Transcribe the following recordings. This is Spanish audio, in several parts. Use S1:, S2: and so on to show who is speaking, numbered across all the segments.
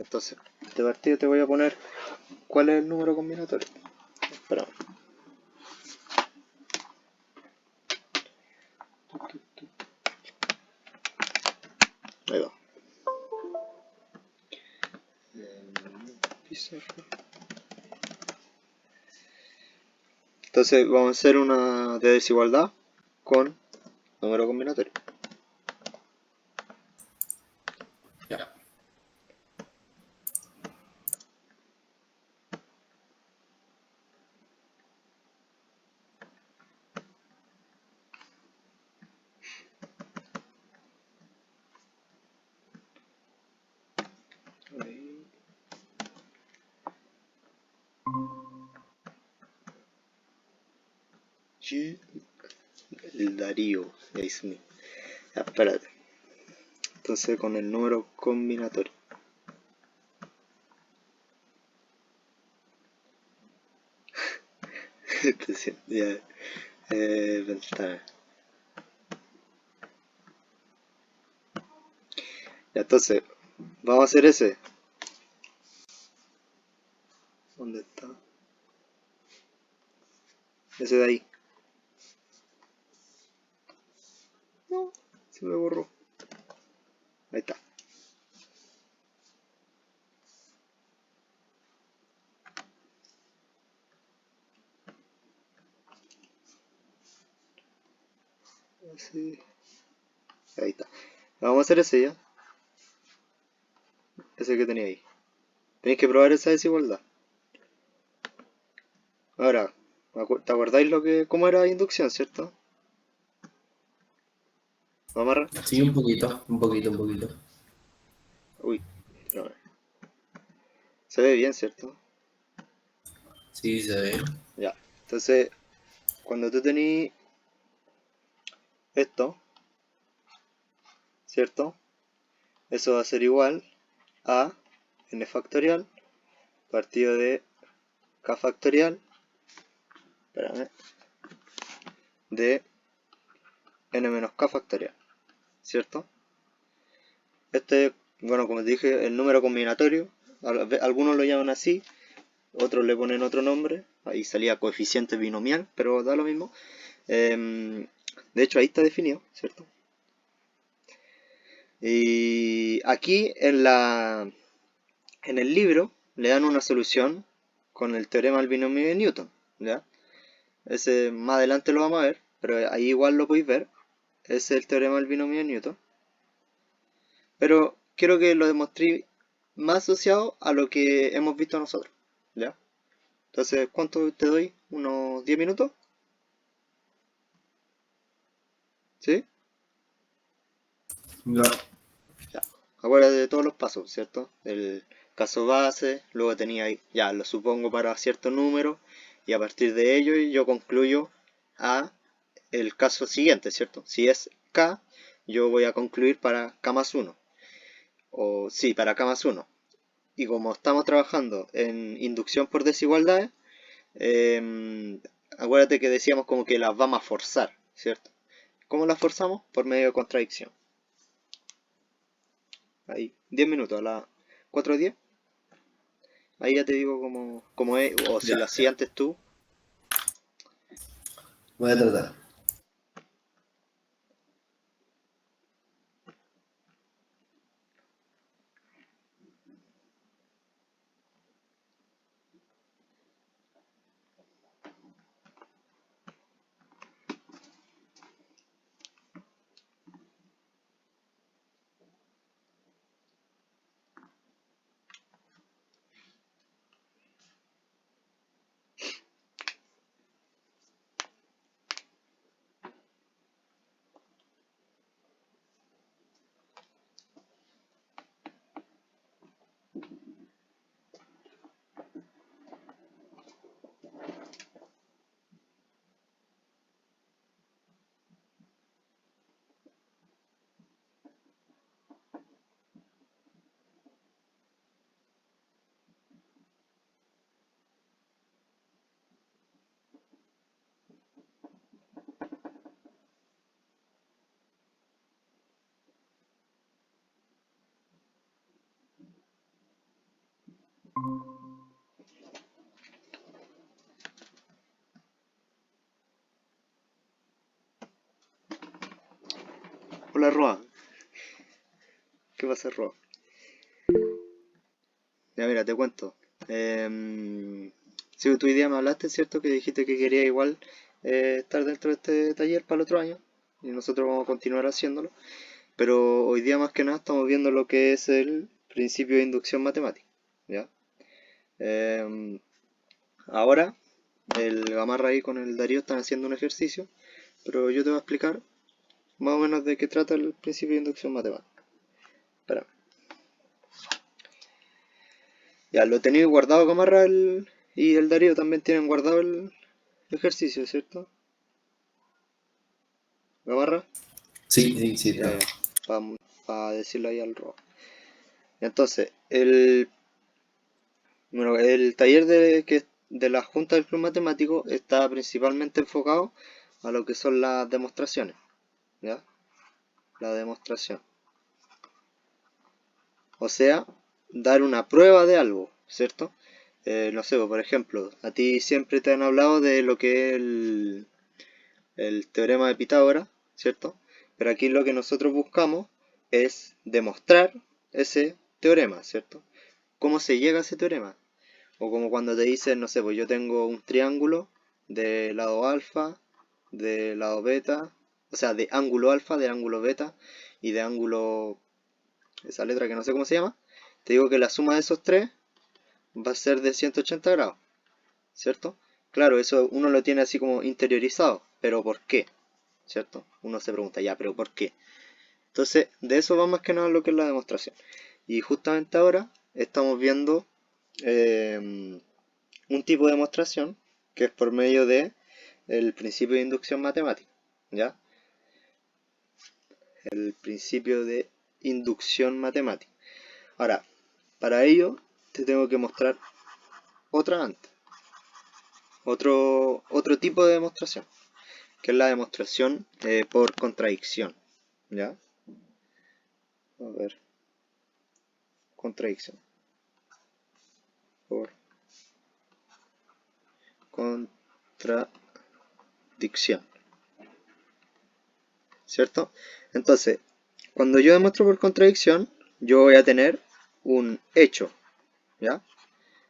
S1: Entonces, de partida te voy a poner cuál es el número combinatorio. Espera. Ahí va. Entonces vamos a hacer una de desigualdad con número combinatorio.
S2: Ya.
S1: El Darío, es mío. Ya, espérate. Entonces con el número combinatorio. Entonces, ya, ventana. Ya, entonces, vamos a hacer ese. ¿Dónde está? Ese de ahí. No, se me borró. Ahí está. Así. Ahí está. Vamos a hacer ese ya. Ese que tenía ahí. Tenéis que probar esa desigualdad. Ahora, ¿te acordáis cómo era la inducción, cierto? ¿Vamos a amarrar?
S2: Sí, un poquito, un poquito, un poquito.
S1: Uy, no. Se ve bien, ¿cierto?
S2: Sí, se ve.
S1: Ya. Entonces, cuando tú tenés esto, ¿cierto? Eso va a ser igual a n factorial partido de k factorial, espérame, de n menos k factorial, ¿cierto? Este, bueno, como te dije, el número combinatorio, algunos lo llaman así, otros le ponen otro nombre, ahí salía coeficiente binomial, pero da lo mismo. De hecho, ahí está definido, ¿cierto? Y aquí en el libro le dan una solución con el teorema del binomio de Newton, ¿ya? Ese más adelante lo vamos a ver, pero ahí igual lo podéis ver. Ese es el teorema del binomio de Newton. Pero quiero que lo demostré más asociado a lo que hemos visto nosotros, ¿ya? Entonces, ¿cuánto te doy? ¿Unos 10 minutos? ¿Sí?
S2: Ya.
S1: Ya. Acuérdate de todos los pasos, ¿cierto? El caso base, luego tenía ahí, ya lo supongo para cierto número, y a partir de ello yo concluyo a el caso siguiente, ¿cierto? Si es K, yo voy a concluir para K más 1. O sí, para K más 1. Y como estamos trabajando en inducción por desigualdades, acuérdate que decíamos como que las vamos a forzar, ¿cierto? ¿Cómo las forzamos? Por medio de contradicción. Ahí, 10 minutos, a las 4:10. Ahí ya te digo cómo es, o si
S2: Ya,
S1: lo
S2: ya.
S1: hacías antes tú.
S2: Voy a tratar.
S1: Hola, Roa. ¿Qué pasa, Roa? Ya, mira, te cuento. Si tú hoy día me hablaste, ¿cierto? Que dijiste que quería igual estar dentro de este taller para el otro año. Y nosotros vamos a continuar haciéndolo. Pero hoy día más que nada estamos viendo lo que es el principio de inducción matemática. ¿Ya? Em, Ahora, el Gamarra ahí con el Darío están haciendo un ejercicio. Pero yo te voy a explicar más o menos de qué trata el principio de inducción matemática. Espera. Ya, lo tenéis guardado, Gamarra, y el Darío también tienen guardado el ejercicio, ¿cierto? ¿Gamarra?
S2: Sí,
S1: Ya,
S2: está.
S1: ya. Para decirlo ahí al robo. Entonces, el taller de la Junta del Club Matemático está principalmente enfocado a lo que son las demostraciones. ¿Ya? La demostración. O sea, dar una prueba de algo, ¿cierto? No sé, por ejemplo, a ti siempre te han hablado de lo que es el teorema de Pitágoras, ¿cierto? Pero aquí lo que nosotros buscamos es demostrar ese teorema, ¿cierto? ¿Cómo se llega a ese teorema? O como cuando te dicen, no sé, pues yo tengo un triángulo de lado alfa, de lado beta, o sea, de ángulo alfa, de ángulo beta y de ángulo, esa letra que no sé cómo se llama, te digo que la suma de esos tres va a ser de 180 grados, ¿cierto? Claro, eso uno lo tiene así como interiorizado, pero ¿por qué? ¿Cierto? Uno se pregunta, ya, pero ¿por qué? Entonces, de eso va más que nada lo que es la demostración. Y justamente ahora estamos viendo un tipo de demostración que es por medio de el principio de inducción matemática, ¿ya? El principio de inducción matemática. Ahora, para ello te tengo que mostrar otra antes, otro tipo de demostración, que es la demostración por contradicción, ¿ya? A ver, contradicción. Por contradicción, ¿cierto? Entonces, cuando yo demuestro por contradicción, yo voy a tener un hecho, ¿ya?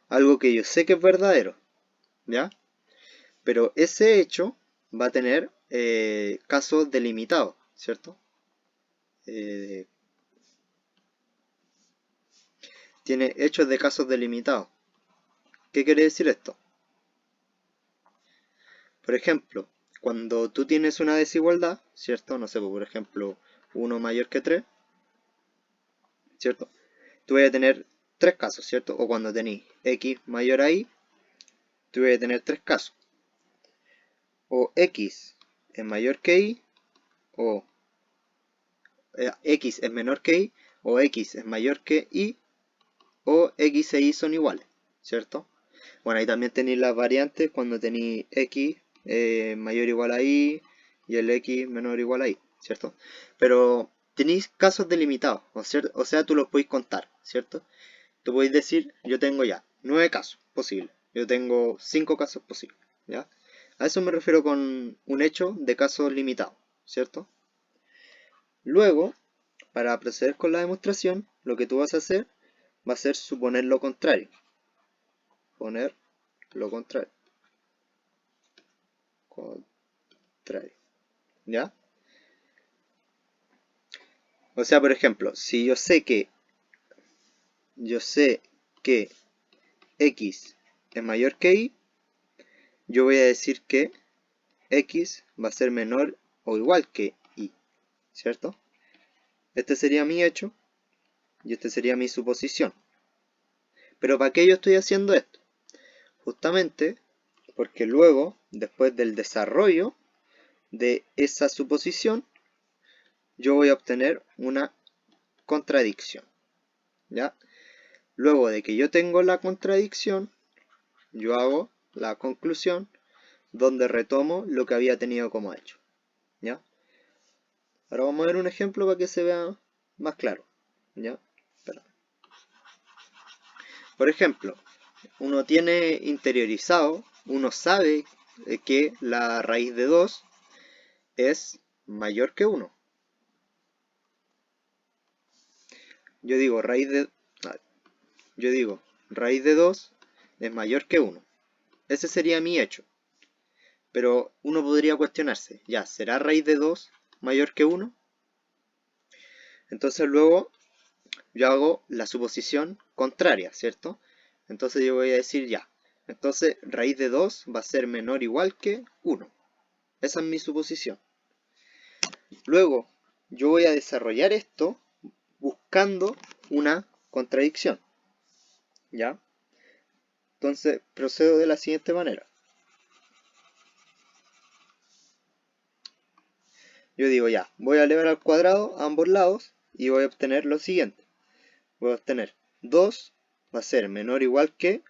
S1: Algo que yo sé que es verdadero, ¿ya? Pero ese hecho va a tener casos delimitados, ¿cierto? Eh, Tiene hechos de casos delimitados. ¿Qué quiere decir esto? Por ejemplo, cuando tú tienes una desigualdad, ¿cierto? No sé, por ejemplo, 1 mayor que 3, ¿cierto? Tú vas a tener tres casos, ¿cierto? O cuando tenéis x mayor a y, tú vas a tener tres casos. O x es mayor que y, o x es menor que y, o x es mayor que y, o x e y son iguales, ¿cierto? Bueno, ahí también tenéis las variantes cuando tenéis x mayor o igual a y y el x menor o igual a y, ¿cierto? Pero tenéis casos delimitados, o sea, tú los podéis contar, ¿cierto? Tú podéis decir, yo tengo ya 9 casos posibles, yo tengo 5 casos posibles, ¿ya? A eso me refiero con un hecho de casos limitados, ¿cierto? Luego, para proceder con la demostración, lo que tú vas a hacer va a ser suponer lo contrario. Poner lo contrario. Contrario. ¿Ya? O sea, por ejemplo, si yo sé que x es mayor que y, yo voy a decir que x va a ser menor o igual que y, ¿cierto? Este sería mi hecho y este sería mi suposición. Pero ¿para qué yo estoy haciendo esto? Justamente porque luego, después del desarrollo de esa suposición, yo voy a obtener una contradicción, ¿ya? Luego de que yo tengo la contradicción, yo hago la conclusión donde retomo lo que había tenido como hecho, ¿ya? Ahora vamos a ver un ejemplo para que se vea más claro, ¿ya? Espera. Por ejemplo, uno tiene interiorizado, uno sabe que la raíz de 2 es mayor que 1, yo digo raíz de 2 es mayor que 1. Ese sería mi hecho. Pero uno podría cuestionarse, ya, ¿será raíz de 2 mayor que 1? Entonces luego yo hago la suposición contraria, ¿cierto? Entonces yo voy a decir ya, entonces raíz de 2 va a ser menor o igual que 1. Esa es mi suposición. Luego yo voy a desarrollar esto buscando una contradicción, ¿ya? Entonces procedo de la siguiente manera. Yo digo ya, voy a elevar al cuadrado a ambos lados y voy a obtener lo siguiente. Voy a obtener 2 va a ser menor o igual que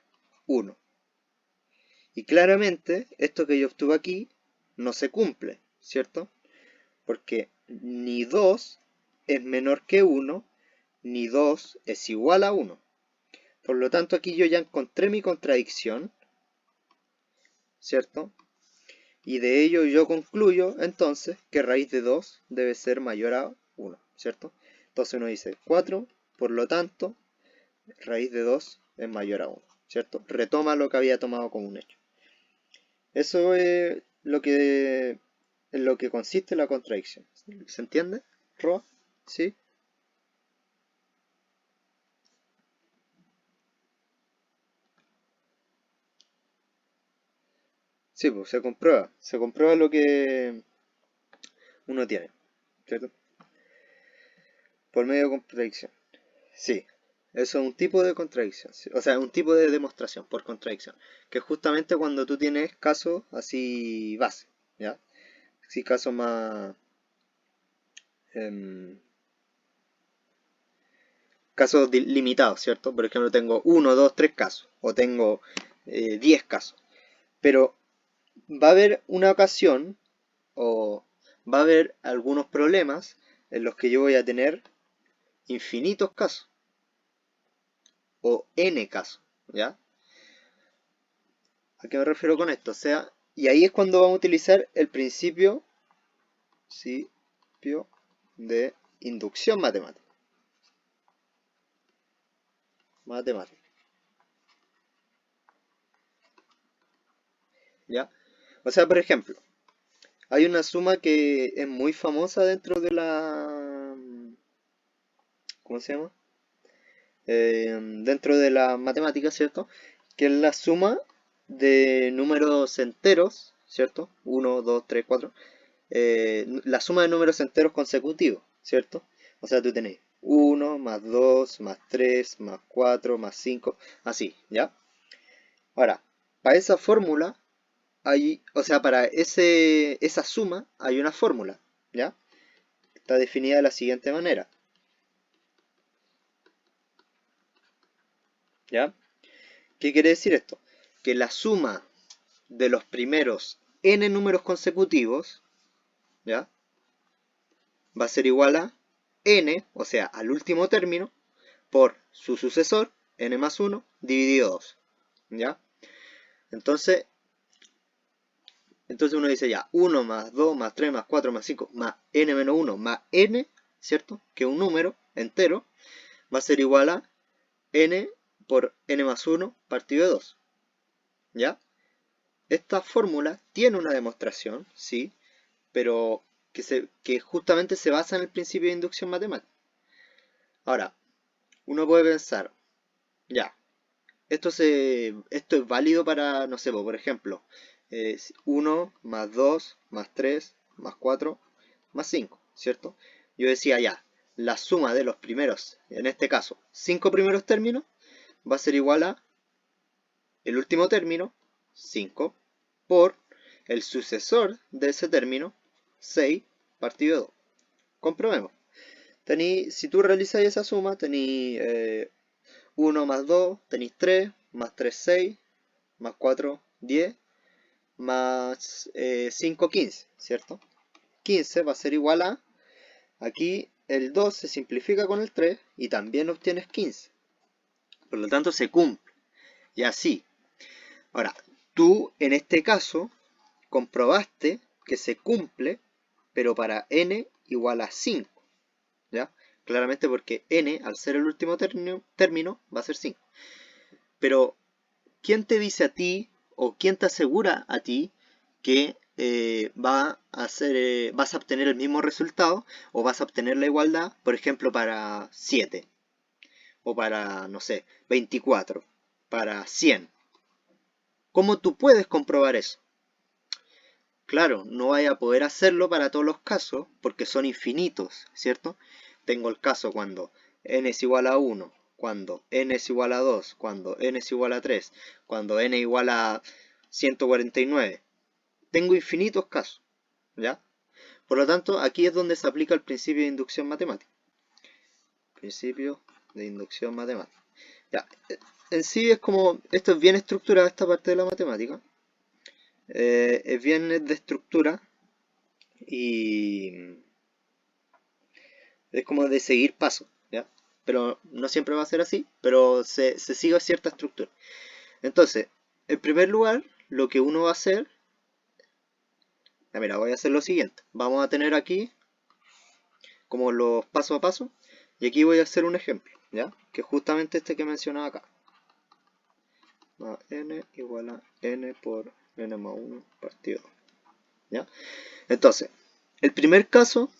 S1: 1. Y claramente esto que yo obtuve aquí no se cumple, ¿cierto? Porque ni 2 es menor que 1, ni 2 es igual a 1. Por lo tanto aquí yo ya encontré mi contradicción, ¿cierto? Y de ello yo concluyo entonces que raíz de 2 debe ser mayor a 1, ¿cierto? Entonces uno dice 4, por lo tanto, raíz de 2 es mayor a 1, ¿cierto? Retoma lo que había tomado como un hecho. Eso es en lo que consiste la contradicción. ¿Se entiende, Roa? ¿Sí? Sí, pues se comprueba lo que uno tiene, ¿cierto? Por medio de contradicción. Sí, eso es un tipo de contradicción, sí. O sea, un tipo de demostración por contradicción, que es justamente cuando tú tienes casos así base, ¿ya? Sí, casos más... em, casos limitados, ¿cierto? Por ejemplo, tengo 1, 2, 3 casos, o tengo 10 casos. Pero va a haber una ocasión, o va a haber algunos problemas en los que yo voy a tener infinitos casos, o n casos, ¿ya? ¿A qué me refiero con esto? O sea, y ahí es cuando vamos a utilizar el principio de inducción matemática. ¿Ya? O sea, por ejemplo, hay una suma que es muy famosa dentro de la... ¿Cómo se llama? Dentro de la matemática, ¿cierto? Que es la suma de números enteros, ¿cierto? 1, 2, 3, 4. La suma de números enteros consecutivos, ¿cierto? O sea, tú tenés 1 más 2 más 3 más 4 más 5, así, ¿ya? Ahora, para esa fórmula o sea, para esa suma hay una fórmula, ¿ya? Está definida de la siguiente manera, ¿ya? ¿Qué quiere decir esto? Que la suma de los primeros n números consecutivos, ¿ya? Va a ser igual a n, o sea, al último término, por su sucesor, n más 1, dividido 2, ¿ya? Entonces uno dice ya, 1 más 2 más 3 más 4 más 5 más n menos 1 más n, ¿cierto? Que un número entero va a ser igual a n por n más 1 partido de 2, ¿ya? Esta fórmula tiene una demostración, sí, pero que justamente se basa en el principio de inducción matemática. Ahora, uno puede pensar, ya, esto es válido para, no sé, por ejemplo, 1 más 2 más 3 más 4 más 5, ¿cierto? Yo decía ya, la suma de los primeros, en este caso, 5 primeros términos, va a ser igual a el último término, 5, por el sucesor de ese término, 6 partido de 2. Comprobemos. Si tú realizas esa suma, tenéis 1 más 2, tenéis 3, más 3, 6, más 4, 10, más 5, 15, ¿cierto? 15 va a ser igual a, aquí el 2 se simplifica con el 3 y también obtienes 15. Por lo tanto se cumple. Y así. Ahora, tú en este caso comprobaste que se cumple, pero para n igual a 5, ¿ya? Claramente porque n, al ser el último término, va a ser 5. Pero, ¿quién te dice a ti, o quién te asegura a ti, que vas a obtener el mismo resultado, o vas a obtener la igualdad, por ejemplo, para 7, o para, no sé, 24, para 100? ¿Cómo tú puedes comprobar eso? Claro, no vaya a poder hacerlo para todos los casos porque son infinitos, ¿cierto? Tengo el caso cuando n es igual a 1, cuando n es igual a 2, cuando n es igual a 3, cuando n es igual a 149. Tengo infinitos casos, ¿ya? Por lo tanto, aquí es donde se aplica el principio de inducción matemática. Principio de inducción matemática. Ya, en sí es como, esto es bien estructurado, esta parte de la matemática. Es bien de estructura y es como de seguir pasos, ¿ya? Pero no siempre va a ser así, pero se sigue cierta estructura. Entonces, en primer lugar, lo que uno va a hacer, mira, voy a hacer lo siguiente. Vamos a tener aquí como los paso a paso, y aquí voy a hacer un ejemplo, ¿ya? Que es justamente este que mencionaba acá. N igual a n por n más 1 partido 2, ¿ya? Entonces, el primer caso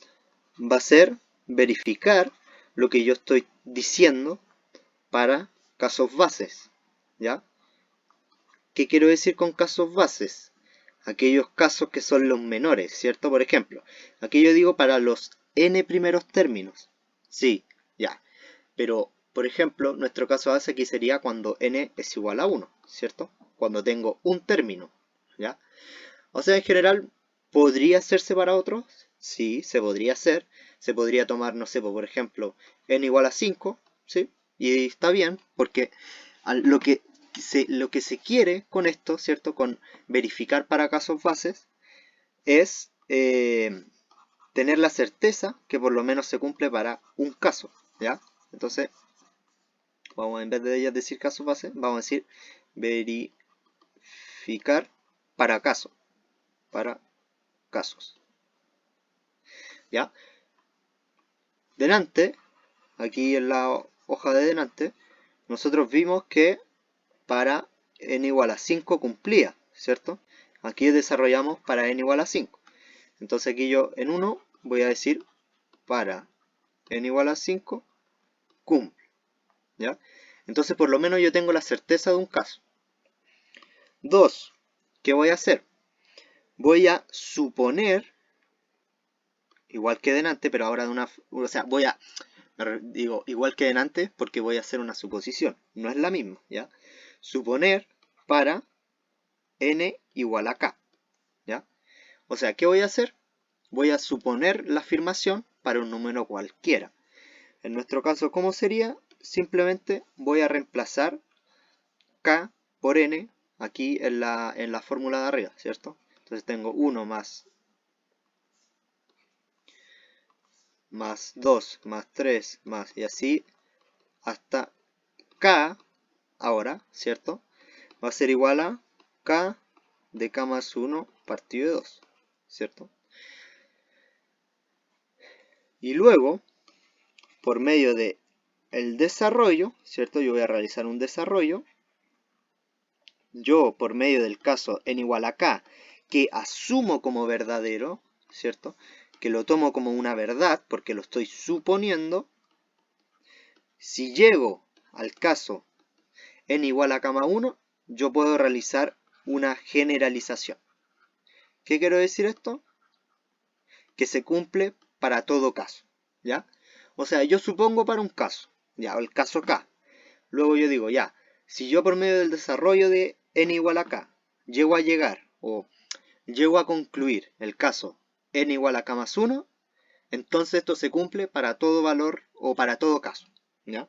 S1: va a ser verificar lo que yo estoy diciendo para casos bases, ¿ya? ¿Qué quiero decir con casos bases? Aquellos casos que son los menores, ¿cierto? Por ejemplo, aquí yo digo para los n primeros términos. Sí, ya. Pero, por ejemplo, nuestro caso base aquí sería cuando n es igual a 1, ¿cierto? Cuando tengo un término, ¿ya? O sea, en general, ¿podría hacerse para otros? Sí, se podría hacer. Se podría tomar, no sé, por ejemplo, n igual a 5, ¿sí? Y está bien, porque lo que se quiere con esto, ¿cierto? Con verificar para casos bases, es tener la certeza que por lo menos se cumple para un caso, ¿ya? Entonces, vamos, en vez de decir casos bases, vamos a decir verificar para casos. Para casos. ¿Ya? Delante, aquí en la hoja de delante, nosotros vimos que para n igual a 5 cumplía, ¿cierto? Aquí desarrollamos para n igual a 5. Entonces aquí yo en 1 voy a decir para n igual a 5 cumple, ¿ya? Entonces por lo menos yo tengo la certeza de un caso. 2. ¿Qué voy a hacer? Voy a suponer, igual que delante, pero ahora de una... O sea, digo, igual que delante, porque voy a hacer una suposición. No es la misma, ¿ya? Suponer para n igual a k, ¿ya? O sea, ¿qué voy a hacer? Voy a suponer la afirmación para un número cualquiera. En nuestro caso, ¿cómo sería? Simplemente voy a reemplazar k por n aquí en la fórmula de arriba, ¿cierto? Entonces tengo 1 más 2 más 3 más y así hasta k ahora, ¿cierto? Va a ser igual a k de k más 1 partido de 2, ¿cierto? Y luego, por medio de el desarrollo, ¿cierto? Yo voy a realizar un desarrollo. Yo, por medio del caso n igual a k, que asumo como verdadero, ¿cierto? Que lo tomo como una verdad, porque lo estoy suponiendo. Si llego al caso n igual a k más 1, yo puedo realizar una generalización. ¿Qué quiero decir esto? Que se cumple para todo caso, ¿ya? O sea, yo supongo para un caso, ya, el caso K. Luego yo digo, ya, si yo por medio del desarrollo de n igual a k llego a llegar o llego a concluir el caso n igual a k más 1, entonces esto se cumple para todo valor o para todo caso, ¿ya?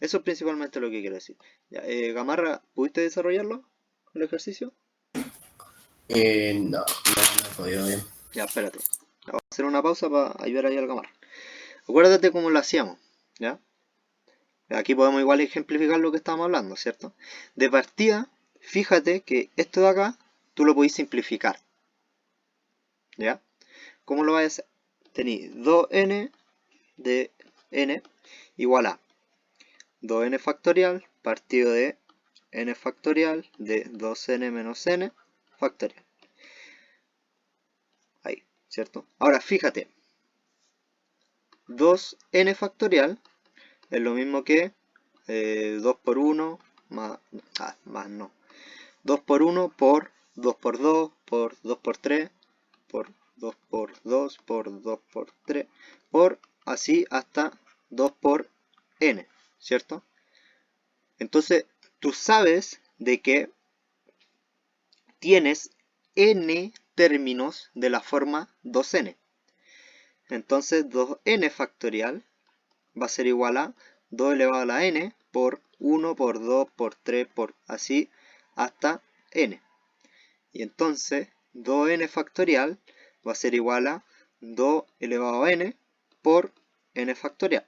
S1: Eso es principalmente lo que quiero decir. Ya, Gamarra, ¿pudiste desarrollarlo, el ejercicio?
S2: No he podido bien.
S1: Ya, espérate. Vamos a hacer una pausa para ayudar ahí al Gamarra. Acuérdate cómo lo hacíamos, ¿ya? Aquí podemos igual ejemplificar lo que estábamos hablando, ¿cierto? De partida, fíjate que esto de acá, tú lo podéis simplificar, ¿ya? ¿Cómo lo vais a hacer? Tenéis 2n de n igual a 2n factorial partido de n factorial de 2n menos n factorial. Ahí, ¿cierto? Ahora fíjate, 2n factorial es lo mismo que 2 por 1 más, más no, 2 por 1 por 2 por 2 por 2 por 3 por 2 por 2 por 2 por 3 por así hasta 2 por n, ¿cierto? Entonces tú sabes de que tienes n términos de la forma 2n. Entonces 2n factorial va a ser igual a 2 elevado a la n por 1 por 2 por 3 por así hasta n. Y entonces 2n factorial va a ser igual a 2 elevado a n por n factorial.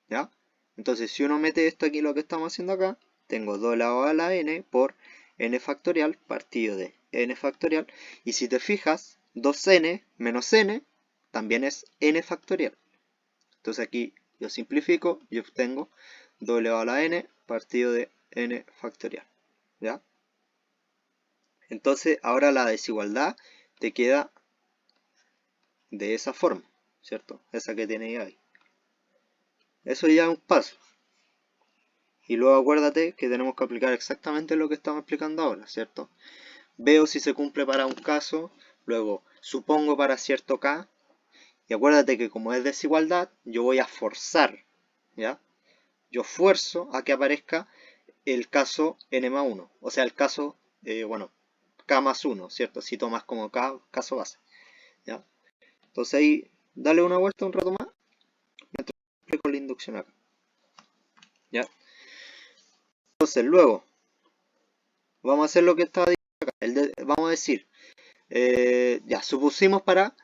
S1: ¿Ya? Entonces si uno mete esto aquí, lo que estamos haciendo acá, tengo 2 elevado a la n por n factorial partido de n factorial. Y si te fijas, 2n menos n también es n factorial. Entonces aquí yo simplifico y obtengo 2 elevado a la n partido de n factorial. ¿Ya? Entonces ahora la desigualdad te queda de esa forma, ¿cierto? Esa que tenéis ahí. Eso ya es un paso. Y luego acuérdate que tenemos que aplicar exactamente lo que estamos explicando ahora, ¿cierto? Veo si se cumple para un caso, luego supongo para cierto k, y acuérdate que como es desigualdad, yo voy a forzar, ¿ya? Yo fuerzo a que aparezca el caso n más 1, o sea, el caso, bueno, k más 1, ¿cierto? Si tomas como k, caso base, ¿ya? Entonces ahí, dale una vuelta un rato más, mientras explico la inducción acá, ¿ya? Entonces luego, vamos a hacer lo que estaba diciendo acá, vamos a decir, ya, supusimos para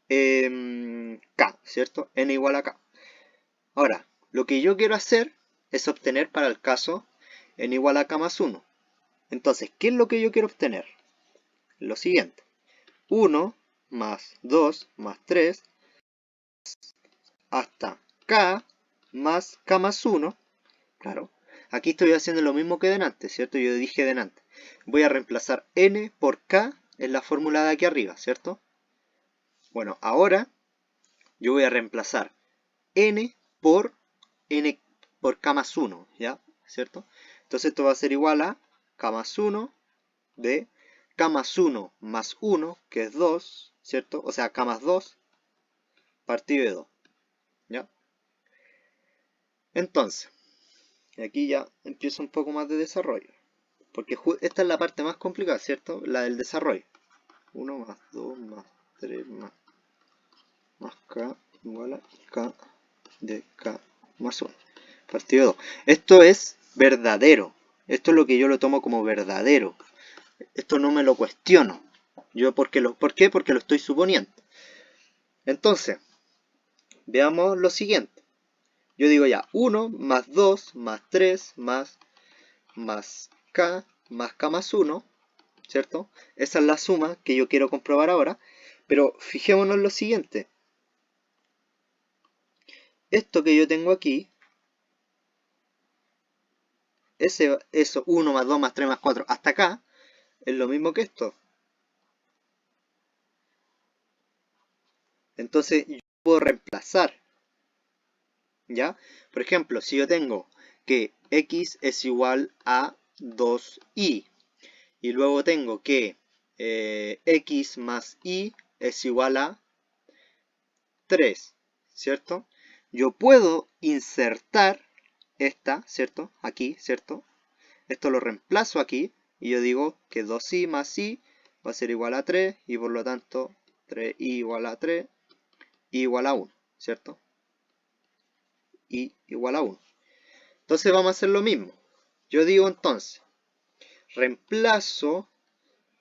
S1: k, ¿cierto? N igual a k. Ahora, lo que yo quiero hacer es obtener para el caso n igual a k más 1. Entonces, ¿qué es lo que yo quiero obtener? Lo siguiente. 1 más 2 más 3 hasta k más k más 1. Claro, aquí estoy haciendo lo mismo que delante, ¿cierto? Yo dije delante. Voy a reemplazar n por k en la fórmula de aquí arriba, ¿cierto? Bueno, ahora yo voy a reemplazar n por k más 1, ¿ya? ¿Cierto? Entonces esto va a ser igual a k más 1 de k más 1 más 1, que es 2, ¿cierto? O sea, k más 2 partido de 2, ¿ya? Entonces, aquí ya empieza un poco más de desarrollo, porque esta es la parte más complicada, ¿cierto? La del desarrollo. 1 más 2 más 3 más k igual a k de k más 1 partido de 2. Esto es verdadero. Esto es lo que yo lo tomo como verdadero. Esto no me lo cuestiono. ¿Por qué? Porque lo estoy suponiendo. Entonces, veamos lo siguiente. Yo digo ya, 1 más 2 más 3 más k más 1, ¿cierto? Esa es la suma que yo quiero comprobar ahora. Pero fijémonos en lo siguiente. Esto que yo tengo aquí, eso 1 más 2 más 3 más 4 hasta acá, es lo mismo que esto. Entonces yo puedo reemplazar, ¿ya? Por ejemplo, si yo tengo que x es igual a 2y y luego tengo que x más y es igual a 3, ¿cierto? Yo puedo insertar esta, ¿cierto? Aquí, ¿cierto? Esto lo reemplazo aquí y yo digo que 2y más y va a ser igual a 3 y por lo tanto 3y igual a 3 y igual a 1, ¿cierto? Y igual a 1. Entonces vamos a hacer lo mismo. Yo digo entonces, reemplazo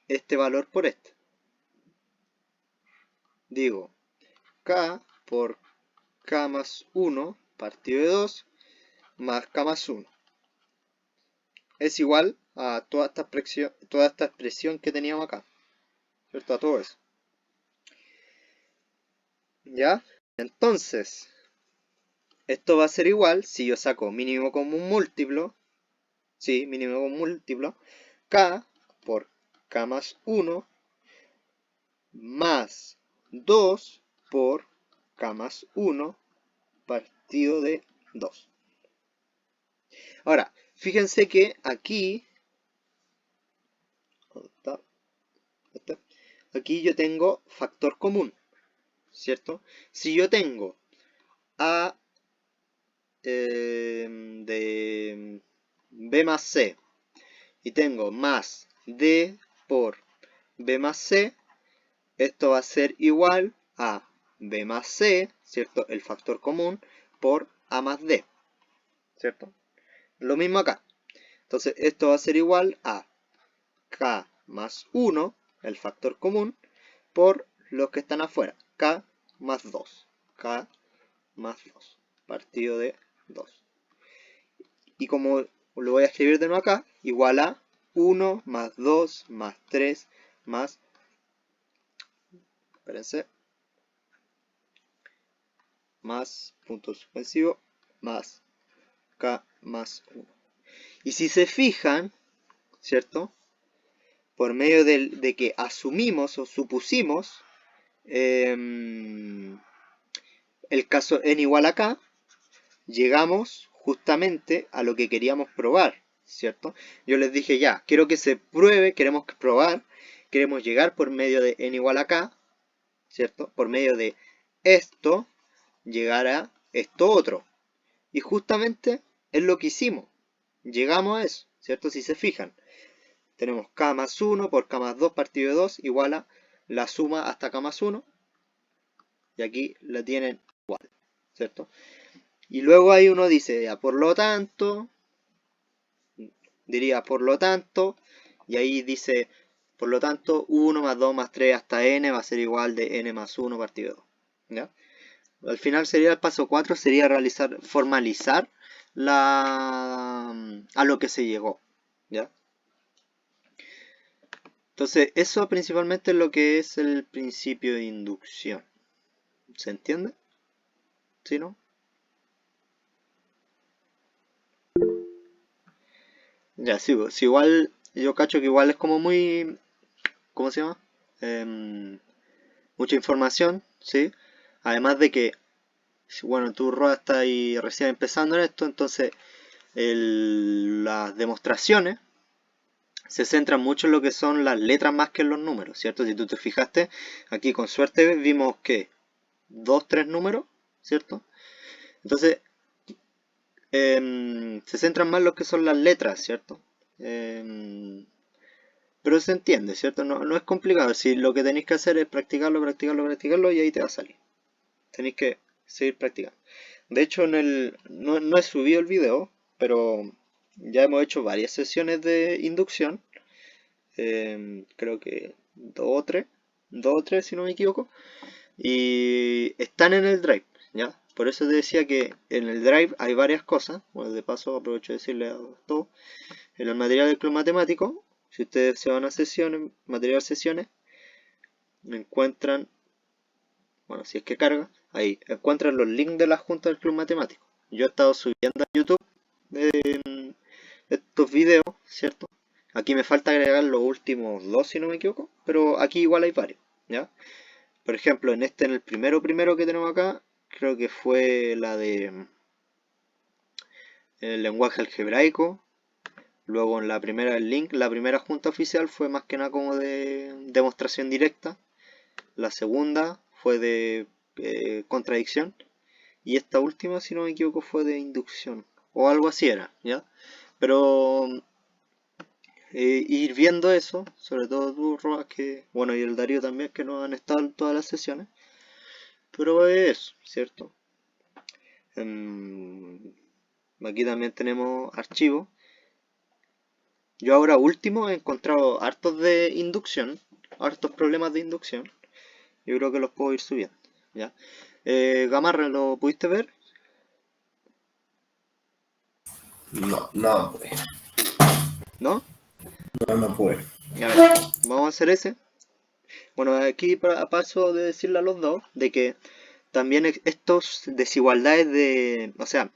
S1: este valor por este. Digo, k por k más 1 partido de 2 más k más 1 es igual a toda esta expresión que teníamos acá, ¿cierto? A todo eso. ¿Ya? Entonces, esto va a ser igual si yo saco mínimo común múltiplo, sí, mínimo común múltiplo, k por k más 1 más 2 por k más 1 partido de 2. Ahora, fíjense que aquí, aquí yo tengo factor común, ¿cierto? Si yo tengo a de b más c y tengo más d por b más c, esto va a ser igual a b más c, ¿cierto? El factor común por a más d, ¿cierto? Lo mismo acá. Entonces esto va a ser igual a k más 1, el factor común, por los que están afuera, k más 2. K más 2, partido de 2. Y como lo voy a escribir de nuevo acá, igual a 1 más 2 más 3 más, espérense, más punto suspensivo más k más 1. Y si se fijan, ¿cierto? Por medio de que asumimos o supusimos el caso n igual a k, llegamos justamente a lo que queríamos probar, ¿cierto? Yo les dije ya, quiero que se pruebe, queremos probar, queremos llegar por medio de n igual a k, ¿cierto? Por medio de esto, llegar a esto otro. Y justamente es lo que hicimos. Llegamos a eso, ¿cierto? Si se fijan, tenemos k más 1 por k más 2 partido de 2 igual a la suma hasta k más 1. Y aquí la tienen igual, ¿cierto? Y luego ahí uno dice, ya, por lo tanto, diría por lo tanto, y ahí dice, por lo tanto, 1 más 2 más 3 hasta n va a ser igual de n más 1 partido de 2. ¿Ya? Al final sería el paso 4, sería formalizar a lo que se llegó. ¿Ya? Entonces, eso principalmente es lo que es el principio de inducción. ¿Se entiende? ¿Sí, no? Ya, sí, pues, igual, yo cacho que igual es como muy, ¿cómo se llama? Mucha información, ¿sí? Además de que, bueno, tú, Roa, estás ahí recién empezando en esto, entonces las demostraciones se centran mucho en lo que son las letras más que en los números, ¿cierto? Si tú te fijaste, aquí con suerte vimos que 2, 3 números, ¿cierto? Entonces, se centran más en lo que son las letras, ¿cierto? Pero se entiende, ¿cierto? No es complicado. Si lo que tenéis que hacer es practicarlo, practicarlo, practicarlo y ahí te va a salir. Tenéis que seguir practicando. De hecho, no he subido el video, pero ya hemos hecho varias sesiones de inducción. Creo que dos o tres si no me equivoco. Y están en el Drive, ¿ya? Por eso te decía que en el Drive hay varias cosas. Bueno, de paso aprovecho de decirle a todos. En el material del club matemático, si ustedes se van a sesiones, material sesiones, encuentran, bueno, si es que carga, ahí encuentran los links de la junta del club matemático. Yo he estado subiendo a YouTube estos videos, ¿cierto? Aquí me falta agregar los últimos dos, si no me equivoco, pero aquí igual hay varios, ¿ya? Por ejemplo, en el primero que tenemos acá, creo que fue la de el lenguaje algebraico. Luego en la primera el link, la primera junta oficial fue más que nada como de demostración directa. La segunda fue de contradicción. Y esta última, si no me equivoco, fue de inducción. O algo así era, ¿ya? Pero ir viendo eso, sobre todo tú, Roa, que, bueno, y el Darío también, que no han estado en todas las sesiones. Pero es eso, ¿cierto? Aquí también tenemos archivos. Yo ahora último he encontrado hartos de inducción, hartos problemas de inducción. Yo creo que los puedo ir subiendo, ¿ya? Gamarra, ¿lo pudiste ver?
S2: No, pues.
S1: ¿No?
S2: No puede.
S1: A ver, vamos a hacer ese. Bueno, aquí paso de decirle a los dos de que también estos desigualdades de, o sea,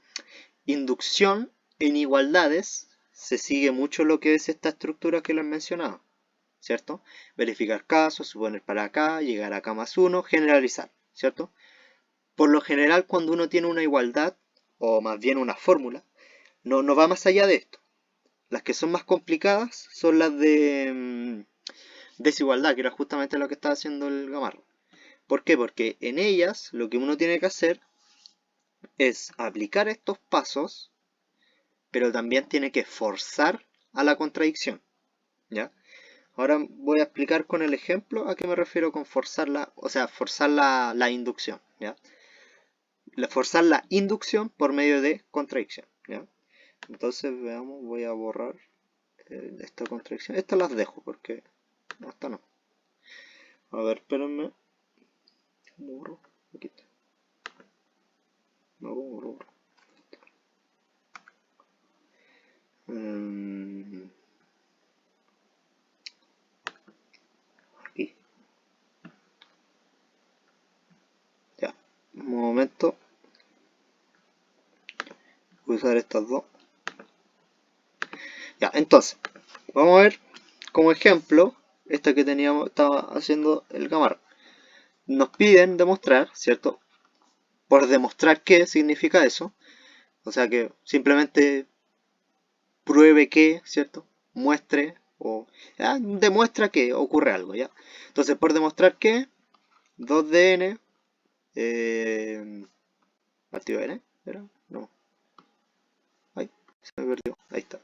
S1: inducción en igualdades, se sigue mucho lo que es esta estructura que les mencionaba, ¿cierto? Verificar casos, suponer para acá, llegar acá más uno, generalizar, ¿cierto? Por lo general, cuando uno tiene una igualdad, o más bien una fórmula, no va más allá de esto. Las que son más complicadas son las de desigualdad, que era justamente lo que estaba haciendo el Gamarra. ¿Por qué? Porque en ellas lo que uno tiene que hacer es aplicar estos pasos, pero también tiene que forzar a la contradicción, ¿ya? Ahora voy a explicar con el ejemplo a qué me refiero con forzarla, o sea, forzar la inducción, ¿ya? Forzar la inducción por medio de contradicción, ¿ya? Entonces, veamos, voy a borrar esta contradicción. Estas las dejo porque esta no. A ver, espérenme. Borro. Aquí está. No, borro. Aquí. Ya. Un momento. Voy a usar estas dos. Ya, entonces. Vamos a ver como ejemplo esta que teníamos, estaba haciendo el Gamarra. Nos piden demostrar, ¿cierto? Por demostrar qué significa eso. O sea que simplemente pruebe que, ¿cierto? Muestre o demuestra que ocurre algo, ¿ya? Entonces, por demostrar que 2 de n partido de n, ¿era? No. Ay, se me perdió. Ahí está.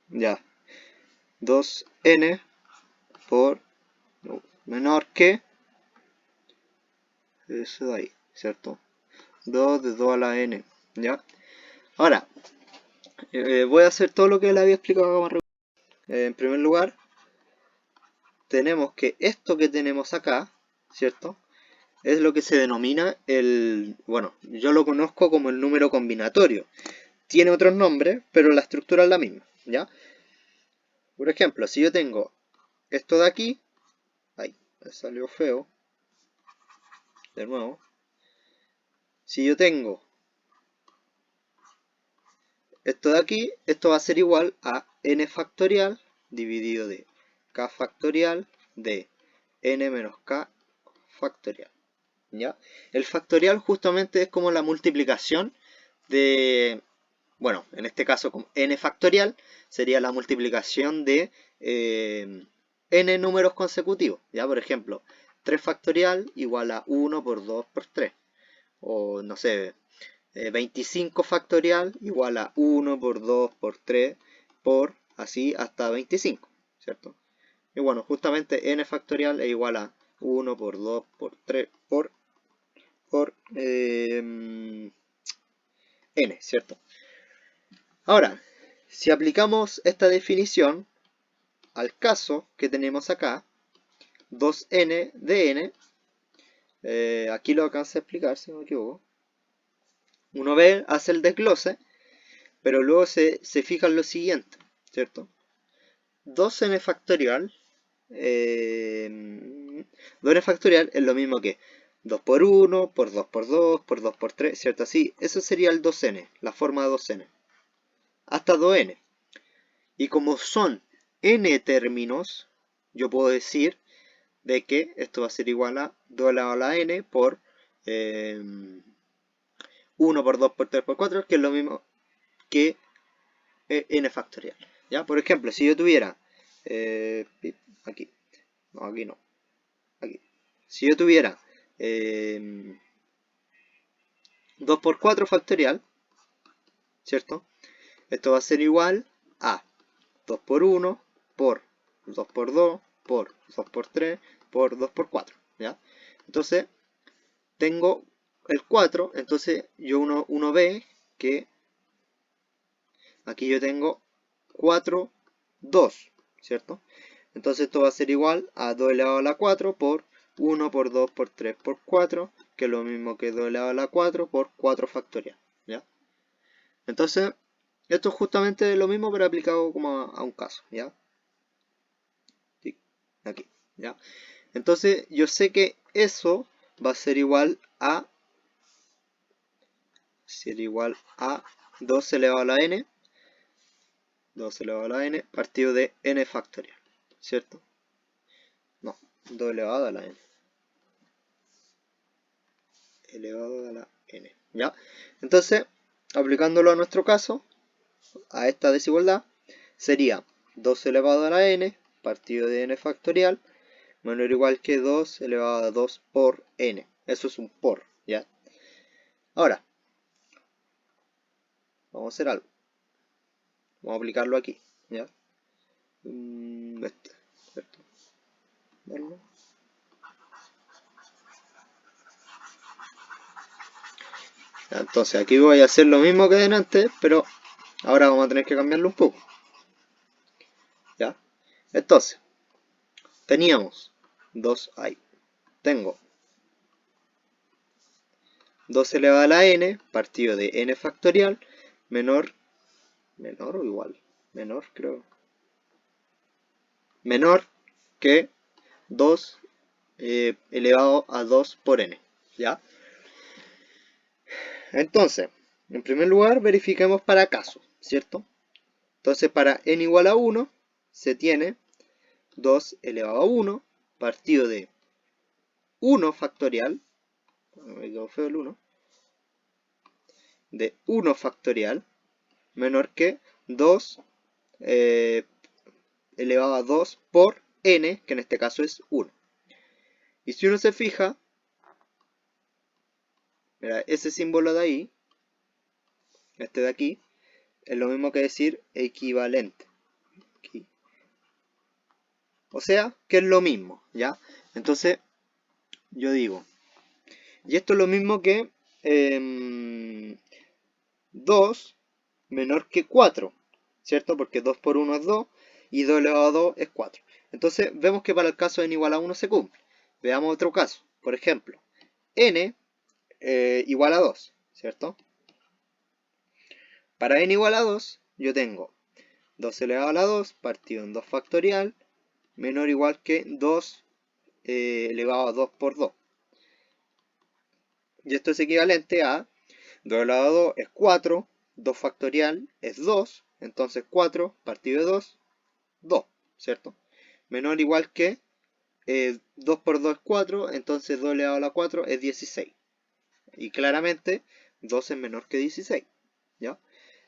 S1: Ya. 2n por menor que eso de ahí, ¿cierto? 2 de 2 a la n, ¿ya? Ahora, voy a hacer todo lo que le había explicado más. En primer lugar, tenemos que esto que tenemos acá, ¿cierto? Es lo que se denomina el, bueno, yo lo conozco como el número combinatorio. Tiene otros nombres, pero la estructura es la misma, ¿ya? Por ejemplo, si yo tengo esto de aquí, ay, me salió feo, de nuevo. Si yo tengo esto de aquí, esto va a ser igual a n factorial dividido de k factorial de n menos k factorial, ¿ya? El factorial justamente es como la multiplicación de, bueno, en este caso con n factorial sería la multiplicación de n números consecutivos, ¿ya? Por ejemplo, 3 factorial igual a 1 por 2 por 3, o no sé, 25 factorial igual a 1 por 2 por 3 por así hasta 25, ¿cierto? Y bueno, justamente n factorial es igual a 1 por 2 por 3 por n, ¿cierto? Ahora, si aplicamos esta definición al caso que tenemos acá, 2n de n, aquí lo alcancé a explicar si no me equivoco, uno ve, hace el desglose, pero luego se fija en lo siguiente, ¿cierto? 2n factorial, 2n factorial es lo mismo que 2 por 1, por 2 por 2, por 2 por 3, ¿cierto? Así, eso sería el 2n, la forma de 2n, hasta 2n. Y como son n términos, yo puedo decir de que esto va a ser igual a 2 elevado a la n por 1 por 2 por 3 por 4, que es lo mismo que n factorial, ¿ya? Por ejemplo, si yo tuviera aquí, no, aquí no, aquí. Si yo tuviera 2 por 4 factorial, ¿cierto? Esto va a ser igual a 2 por 1 por 2 por 2 por 2 por 3 por 2 por 4, ¿ya? Entonces, tengo el 4, entonces uno ve que aquí yo tengo 4, 2, ¿cierto? Entonces esto va a ser igual a 2 elevado a la 4 por 1 por 2 por 3 por 4, que es lo mismo que 2 elevado a la 4 por 4 factorial, ¿ya? Entonces, esto es justamente lo mismo pero aplicado como a un caso, ¿ya? Aquí, ¿ya? Entonces, yo sé que eso va a ser igual a 2 elevado a la n, 2 elevado a la n partido de n factorial, ¿cierto? No, 2 elevado a la n. Elevado a la n, ¿ya? Entonces, aplicándolo a nuestro caso, a esta desigualdad, sería 2 elevado a la n partido de n factorial menor o igual que 2 elevado a 2 por n. Eso es un por, ¿ya? Ahora, vamos a hacer algo. Vamos a aplicarlo aquí, ¿ya? ¿Cierto? ¿Verlo? Entonces aquí voy a hacer lo mismo que delante, pero ahora vamos a tener que cambiarlo un poco. ¿Ya? Entonces, teníamos tengo 2 elevado a la n partido de n factorial menor o igual, creo, menor que 2 elevado a 2 por n, ¿ya? Entonces, en primer lugar, verifiquemos para caso, ¿cierto? Entonces, para n igual a 1, se tiene 2 elevado a 1 partido de 1 factorial, me quedó feo el 1, de 1 factorial menor que 2 elevado a 2 por n, que en este caso es 1. Y si uno se fija, mira, ese símbolo de ahí, este de aquí, es lo mismo que decir equivalente. Aquí. O sea, que es lo mismo, ¿ya? Entonces, yo digo, y esto es lo mismo que 2 menor que 4, ¿cierto? Porque 2 por 1 es 2 y 2 elevado a 2 es 4. Entonces, vemos que para el caso de n igual a 1 se cumple. Veamos otro caso. Por ejemplo, n igual a 2, ¿cierto? Para n igual a 2, yo tengo 2 elevado a la 2 partido en 2 factorial menor o igual que 2 elevado a 2 por 2. Y esto es equivalente a 2 elevado a 2 es 4, 2 factorial es 2, entonces 4 partido de 2, 2, ¿cierto? Menor o igual que 2 por 2 es 4, entonces 2 elevado a la 4 es 16. Y claramente 2 es menor que 16, ¿ya?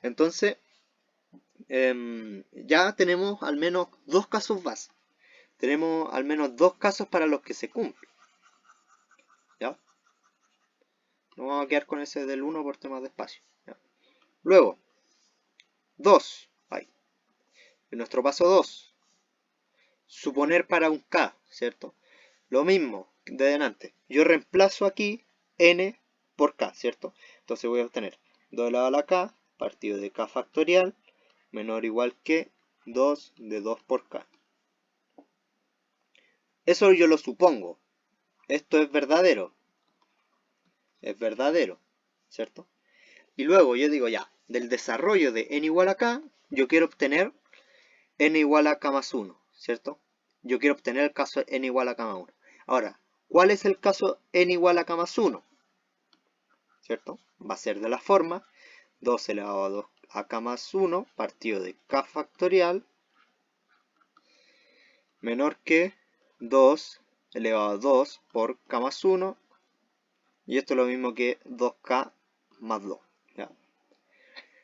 S1: Entonces, ya tenemos al menos dos casos base. Tenemos al menos dos casos para los que se cumple, ¿ya? No vamos a quedar con ese del 1 por temas de espacio, ¿ya? Luego, 2. En nuestro paso 2, suponer para un k, ¿cierto? Lo mismo de delante. Yo reemplazo aquí n por k, ¿cierto? Entonces voy a obtener 2 elevado a la k partido de k factorial menor o igual que 2 de 2 por k. Eso yo lo supongo. Esto es verdadero. Es verdadero, ¿cierto? Y luego yo digo ya, del desarrollo de n igual a k, yo quiero obtener n igual a k más 1, ¿cierto? Yo quiero obtener el caso n igual a k más 1. Ahora, ¿cuál es el caso n igual a k más 1? ¿Cierto? Va a ser de la forma 2 elevado a 2 a k más 1 partido de k factorial menor que 2 elevado a 2 por k más 1. Y esto es lo mismo que 2k más 2. ¿Ya?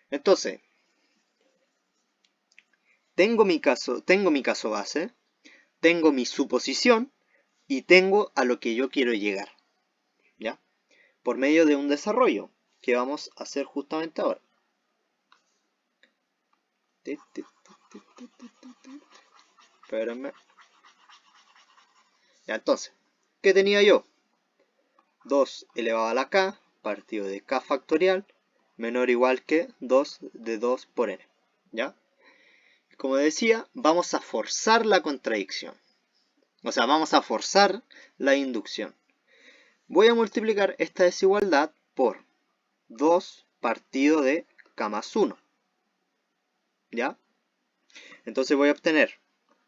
S1: Entonces, tengo mi caso base, tengo mi suposición y tengo a lo que yo quiero llegar, ¿ya? Por medio de un desarrollo que vamos a hacer justamente ahora. Espérenme. Ya, entonces, ¿qué tenía yo? 2 elevado a la k partido de k factorial menor o igual que 2 de 2 por n, ¿ya? Como decía, vamos a forzar la contradicción. O sea, vamos a forzar la inducción. Voy a multiplicar esta desigualdad por 2 partido de k más 1. ¿Ya? Entonces voy a obtener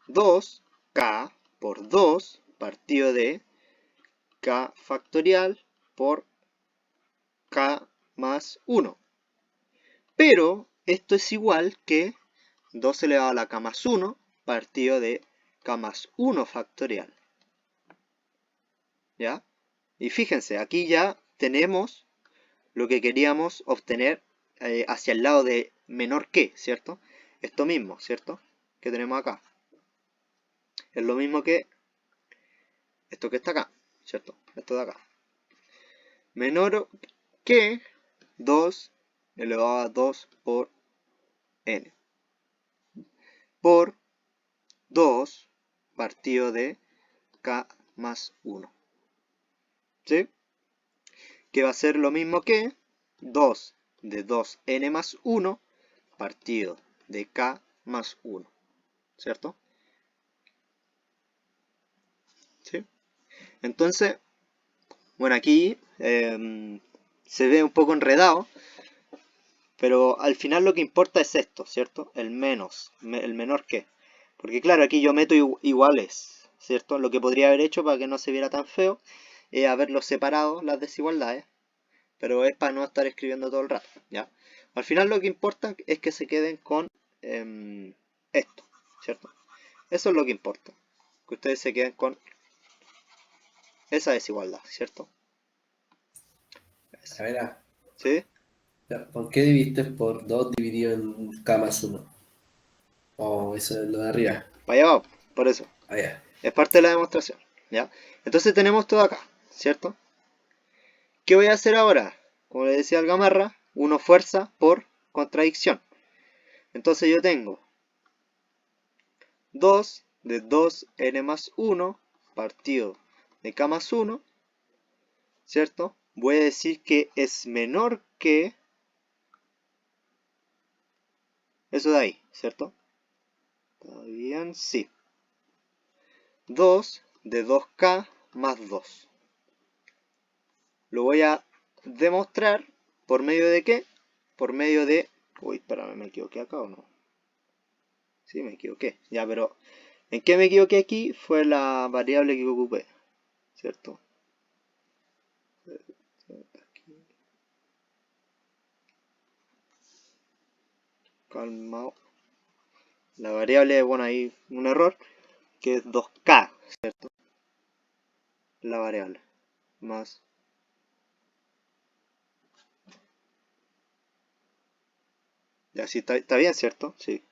S1: 2k por 2 partido de k factorial por k más 1. Pero esto es igual que 2 elevado a la k más 1 partido de k más 1 factorial. ¿Ya? Y fíjense, aquí ya tenemos lo que queríamos obtener hacia el lado de menor que, ¿cierto? Esto mismo, ¿cierto? Que tenemos acá. Es lo mismo que esto que está acá, ¿cierto? Esto de acá. Menor que 2 elevado a 2 por n. Por 2 partido de k más 1. ¿Sí? Que va a ser lo mismo que 2 de 2n más 1 partido de k más 1. ¿Cierto? ¿Sí? Entonces, bueno, aquí se ve un poco enredado, pero al final lo que importa es esto, ¿cierto? El menor que. Porque claro, aquí yo meto iguales, ¿cierto? Lo que podría haber hecho para que no se viera tan feo es haberlo separado las desigualdades, pero es para no estar escribiendo todo el rato, ¿ya? Al final lo que importa es que se queden con esto, ¿cierto? Eso es lo que importa, que ustedes se queden con esa desigualdad, ¿cierto?
S2: A ver,
S1: ¿Sí?
S2: ¿por qué dividiste por 2 dividido en k más 1? Oh, eso es lo de arriba.
S1: Para allá vamos, por eso.
S2: Allá.
S1: Es parte de la demostración, ¿ya? Entonces tenemos todo acá, ¿cierto? ¿Qué voy a hacer ahora? Como le decía al Gamarra, uno fuerza por contradicción. Entonces yo tengo 2 de 2n más 1 partido de k más 1, ¿cierto? Voy a decir que es menor que eso de ahí, ¿cierto? ¿Está bien? Sí. 2 de 2k más 2. Lo voy a demostrar por medio de qué? Por medio de... Uy, espérame, ¿me equivoqué acá o no? Sí, me equivoqué. Ya, pero ¿en qué me equivoqué aquí? Fue la variable que ocupé, ¿cierto? Calmao. La variable, bueno, hay un error, que es 2k, ¿cierto? La variable. Más... Ya, sí, está bien, ¿cierto? Sí.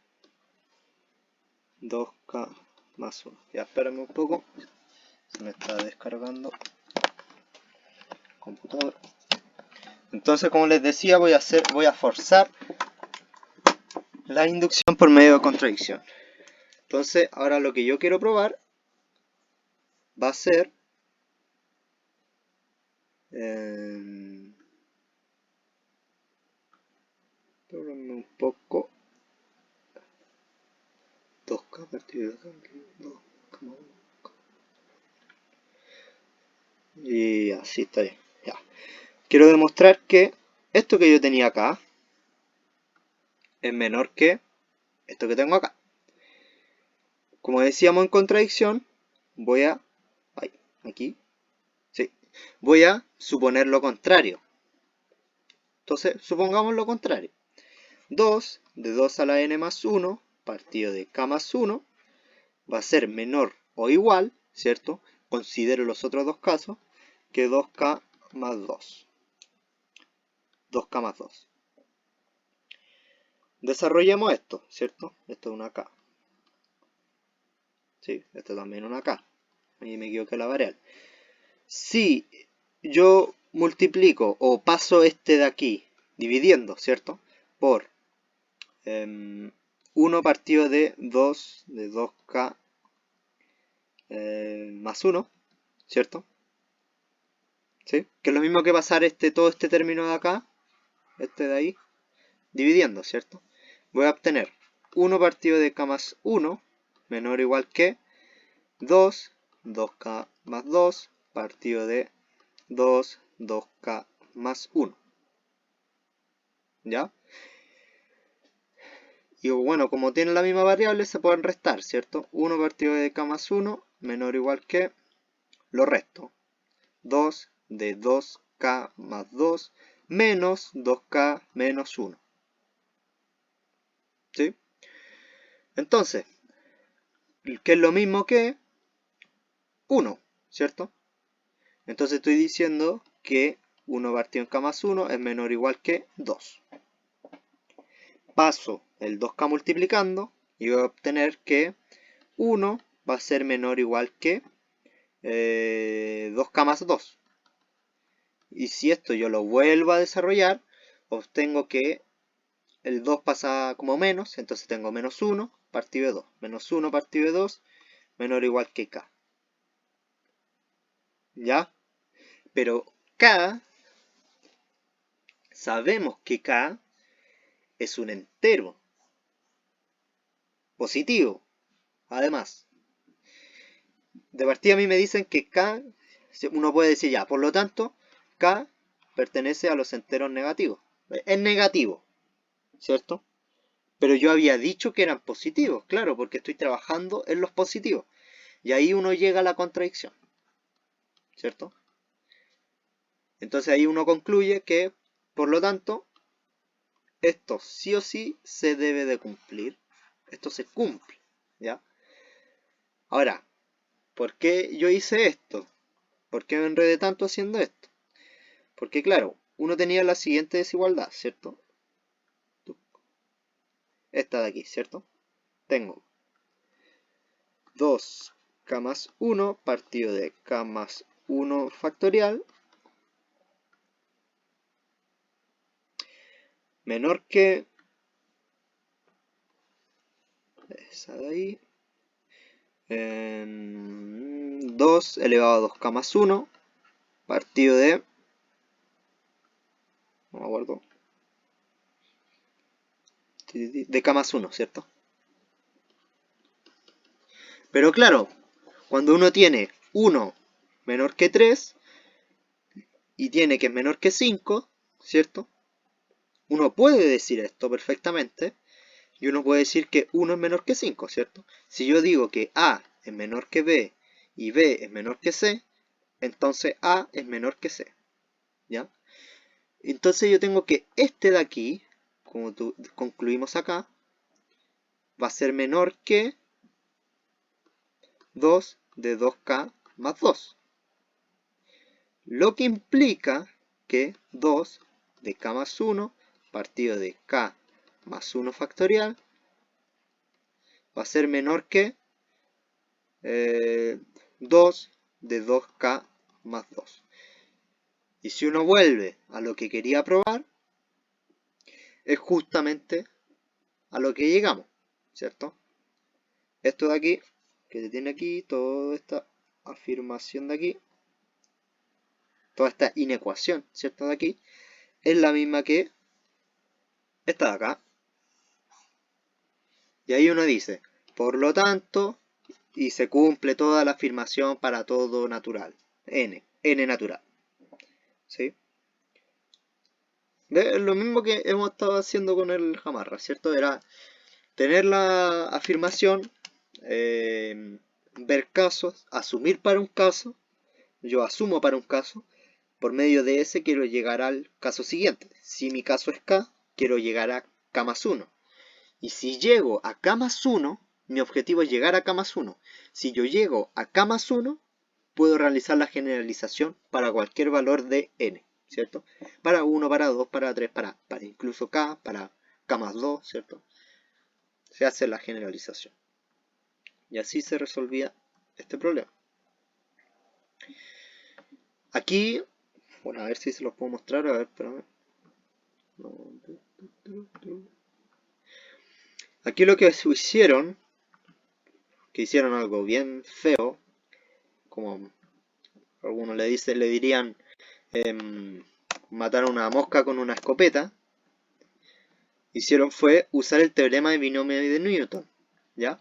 S1: 2k más 1. Ya, espérame un poco. Se me está descargando el computador. Entonces, como les decía, voy a forzar la inducción por medio de contradicción. Entonces, ahora lo que yo quiero probar va a ser un poco 2k partido de 2,1 y así está bien. Ya. Quiero demostrar que esto que yo tenía acá es menor que esto que tengo acá. Como decíamos en contradicción, voy a... Ay, aquí. Sí. Voy a suponer lo contrario. Entonces, supongamos lo contrario. 2 de 2 a la n más 1 partido de k más 1 va a ser menor o igual, ¿cierto? Considero los otros dos casos, que 2k más 2. 2k más 2. Desarrollemos esto, ¿cierto? Esto es una k. Sí, esto también es una k. Ahí me equivoqué la variable. Si yo multiplico o paso este de aquí dividiendo, ¿cierto? Por 1 partido de 2 de 2k más 1, ¿cierto? ¿Sí? Que es lo mismo que pasar todo este término de acá, este de ahí, dividiendo, ¿cierto? Voy a obtener 1 partido de k más 1 menor o igual que 2, 2k más 2 partido de 2, 2k más 1. ¿Ya? Y bueno, como tienen la misma variable, se pueden restar, ¿cierto? 1 partido de k más 1 menor o igual que lo resto. 2 de 2k más 2 menos 2k menos 1. ¿Sí? Entonces, que es lo mismo que 1, ¿cierto? Entonces estoy diciendo que 1 partido en k más 1 es menor o igual que 2. Paso el 2k multiplicando y voy a obtener que 1 va a ser menor o igual que 2k más 2. Y si esto yo lo vuelvo a desarrollar, obtengo que el 2 pasa como menos, entonces tengo menos 1 partido de 2. Menos 1 partido de 2, menor o igual que k. ¿Ya? Pero k, sabemos que k es un entero positivo. Además, de partida a mí me dicen que k, uno puede decir ya, por lo tanto, k pertenece a los enteros negativos. Es negativo, ¿cierto? Pero yo había dicho que eran positivos, claro, porque estoy trabajando en los positivos. Y ahí uno llega a la contradicción, ¿cierto? Entonces ahí uno concluye que, por lo tanto, esto sí o sí se debe de cumplir. Esto se cumple, ¿ya? Ahora, ¿por qué yo hice esto? ¿Por qué me enredé tanto haciendo esto? Porque claro, uno tenía la siguiente desigualdad, ¿cierto? Esta de aquí, ¿cierto? Tengo 2k más 1 partido de k más 1 factorial menor que esa de ahí 2 elevado a 2k más 1 partido de no me acuerdo de k más 1, ¿cierto? Pero claro, cuando uno tiene 1 menor que 3 y tiene que es menor que 5, ¿cierto? Uno puede decir esto perfectamente y uno puede decir que 1 es menor que 5, ¿cierto? Si yo digo que A es menor que B y B es menor que C, entonces A es menor que C, ¿ya? Entonces yo tengo que este de aquí, como concluimos acá, va a ser menor que 2 de 2k más 2. Lo que implica que 2 de k más 1 partido de k más 1 factorial va a ser menor que 2 de 2k más 2. Y si uno vuelve a lo que quería probar, es justamente a lo que llegamos, ¿cierto? Esto de aquí, que se tiene aquí, toda esta afirmación de aquí, toda esta inecuación, ¿cierto? De aquí, es la misma que esta de acá. Y ahí uno dice, por lo tanto, y se cumple toda la afirmación para todo natural, n natural, ¿sí? Es lo mismo que hemos estado haciendo con el Hamarra, ¿cierto? Era tener la afirmación, ver casos, asumir para un caso, yo asumo para un caso, por medio de ese quiero llegar al caso siguiente. Si mi caso es K, quiero llegar a K más 1. Y si llego a K más 1, mi objetivo es llegar a K más 1. Si yo llego a K más 1, puedo realizar la generalización para cualquier valor de n, ¿cierto? Para 1, para 2, para 3, para incluso K, para K más 2, ¿cierto? Se hace la generalización. Y así se resolvía este problema. Aquí, bueno, a ver si se los puedo mostrar, a ver, espérame. Aquí lo que hicieron, algo bien feo, como algunos le dirían matar a una mosca con una escopeta, hicieron fue usar el teorema de binomio de Newton, ¿ya?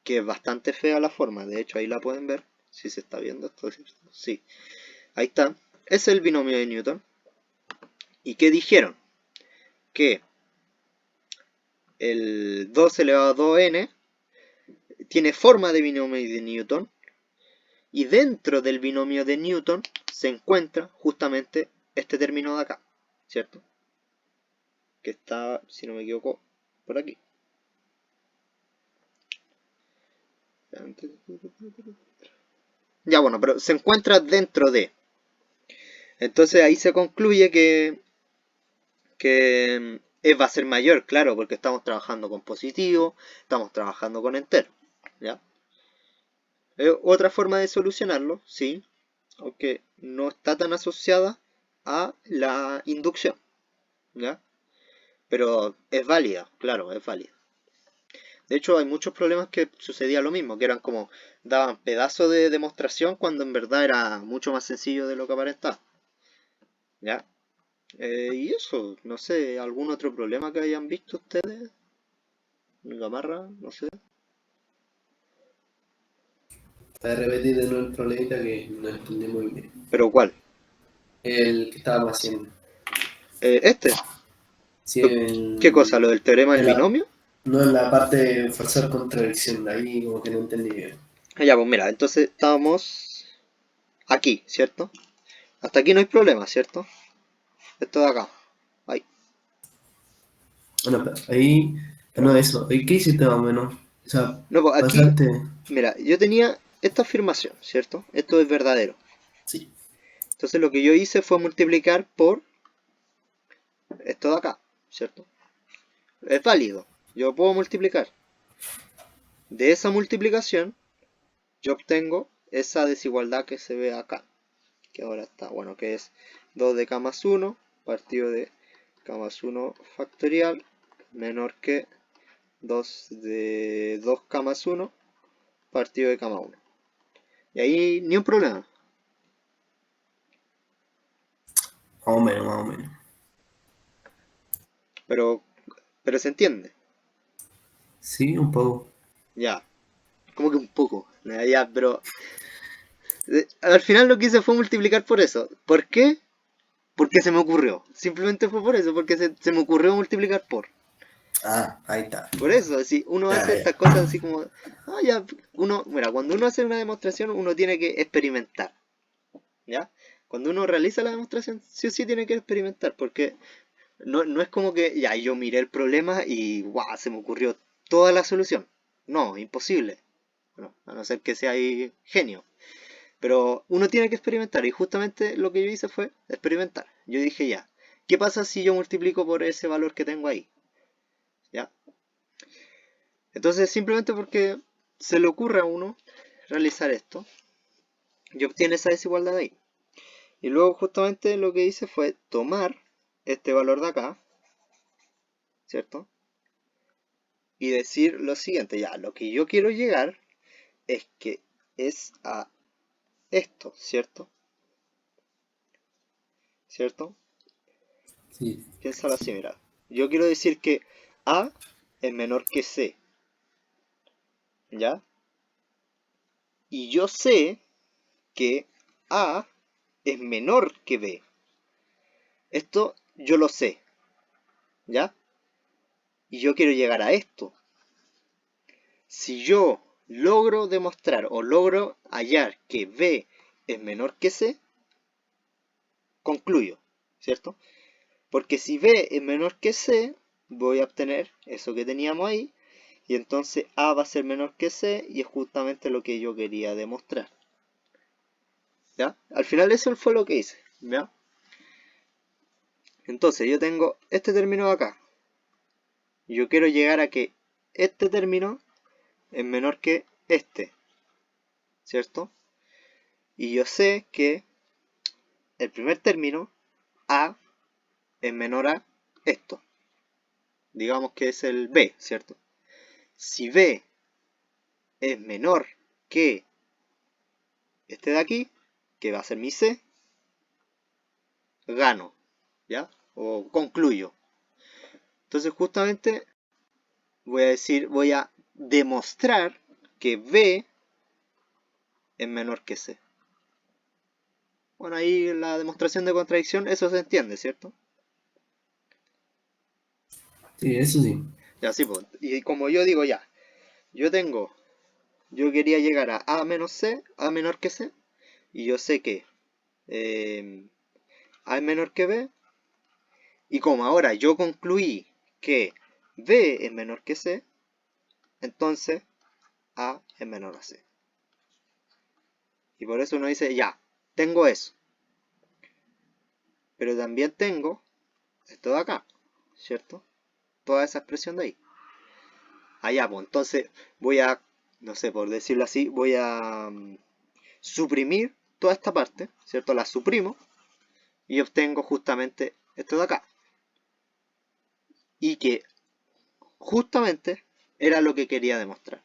S1: Que es bastante fea la forma, de hecho ahí la pueden ver, si se está viendo esto, sí, ahí está, es el binomio de Newton. ¿Y qué dijeron? Que el 2 elevado a 2n tiene forma de binomio de Newton y dentro del binomio de Newton se encuentra justamente este término de acá, ¿cierto? Que está, si no me equivoco, por aquí. Ya bueno, pero se encuentra dentro de. Entonces ahí se concluye que va a ser mayor, claro, porque estamos trabajando con positivo, estamos trabajando con entero, ¿ya? Otra forma de solucionarlo, sí, aunque no está tan asociada a la inducción, ¿ya? Pero es válida, claro, es válida. De hecho, hay muchos problemas que sucedía lo mismo, que eran como daban pedazos de demostración cuando en verdad era mucho más sencillo de lo que aparentaba, ¿ya? Y eso, no sé, ¿algún otro problema que hayan visto ustedes? Gamarra, no sé.
S2: Para repetir de nuevo el problemita que no entendí muy bien.
S1: ¿Pero cuál?
S2: El que estábamos haciendo.
S1: Este.
S2: Sí,
S1: ¿Qué cosa? ¿Lo del teorema del
S2: en la,
S1: binomio?
S2: no en la parte de forzar contradicción, de ahí como que no entendí bien.
S1: Ya, pues mira, entonces estábamos aquí, ¿cierto? Hasta aquí no hay problema, ¿cierto? Esto de acá. Ahí.
S2: Bueno, pero ahí, no eso, ¿y qué hiciste más o menos? O sea,
S1: No, pues aquí,
S2: pasaste,
S1: mira, yo tenía esta afirmación, ¿cierto? Esto es verdadero.
S2: sí,
S1: Entonces lo que yo hice fue multiplicar por esto de acá, ¿cierto? Es válido. Yo puedo multiplicar. De esa multiplicación, yo obtengo esa desigualdad que se ve acá. Que ahora está, bueno, que es 2 de k más 1 partido de k más 1 factorial menor que 2 de 2k más 1 partido de k más 1. Y ahí ni un problema.
S2: más o menos.
S1: Pero, pero se entiende.
S2: Sí, un poco.
S1: Ya. Como que un poco. Ya, pero al final lo que hice fue multiplicar por eso. ¿Por qué? Porque se me ocurrió. Simplemente fue por eso, porque se me ocurrió multiplicar por.
S2: Ah, ahí está.
S1: Por eso, así, uno
S2: Ya,
S1: hace
S2: ya.
S1: estas cosas así como, ah, ya, uno, mira, cuando uno hace una demostración, uno tiene que experimentar, ¿ya? Cuando uno realiza la demostración, sí o sí tiene que experimentar, porque no es como que, ya, yo miré el problema y, guau, se me ocurrió toda la solución. No, imposible. Bueno, a no ser que sea ahí genio. Pero uno tiene que experimentar, y justamente lo que yo hice fue experimentar. Yo dije, ya, ¿qué pasa si yo multiplico por ese valor que tengo ahí? ¿Ya? Entonces, simplemente porque se le ocurre a uno realizar esto, y obtiene esa desigualdad de ahí. Y luego justamente lo que hice fue tomar este valor de acá, ¿cierto? Y decir lo siguiente, ya, lo que yo quiero llegar es que es a esto, ¿cierto? ¿Cierto?
S2: Sí,
S1: Piénsalo así, mira. Yo quiero decir que A es menor que C, ¿ya? Y yo sé que A es menor que B. Esto yo lo sé, ¿ya? Y yo quiero llegar a esto. Si yo logro demostrar o logro hallar que B es menor que C, concluyo, ¿cierto? Porque si B es menor que C, voy a obtener eso que teníamos ahí, y entonces A va a ser menor que C, y es justamente lo que yo quería demostrar. ¿Ya? Al final eso fue lo que hice, ¿ya? Entonces yo tengo este término de acá. Yo quiero llegar a que este término es menor que este, ¿cierto? Y yo sé que el primer término, A, es menor a esto. Digamos que es el B, ¿cierto? Si B es menor que este de aquí, que va a ser mi C, gano, ¿ya? O concluyo. Entonces justamente voy a demostrar que B es menor que C. Bueno, ahí la demostración de contradicción, eso se entiende, ¿cierto?
S2: sí, eso sí.
S1: Ya, sí, pues. Y como yo digo ya, yo tengo, yo quería llegar a menos C, A menor que C, y yo sé que A es menor que B, y como ahora yo concluí que B es menor que C, entonces A es menor a C. Y por eso uno dice, ya, tengo eso. Pero también tengo esto de acá, ¿cierto? Toda esa expresión de ahí. Allá, pues entonces voy a, no sé, por decirlo así, voy a suprimir toda esta parte, ¿cierto? La suprimo y obtengo justamente esto de acá. Y que justamente era lo que quería demostrar.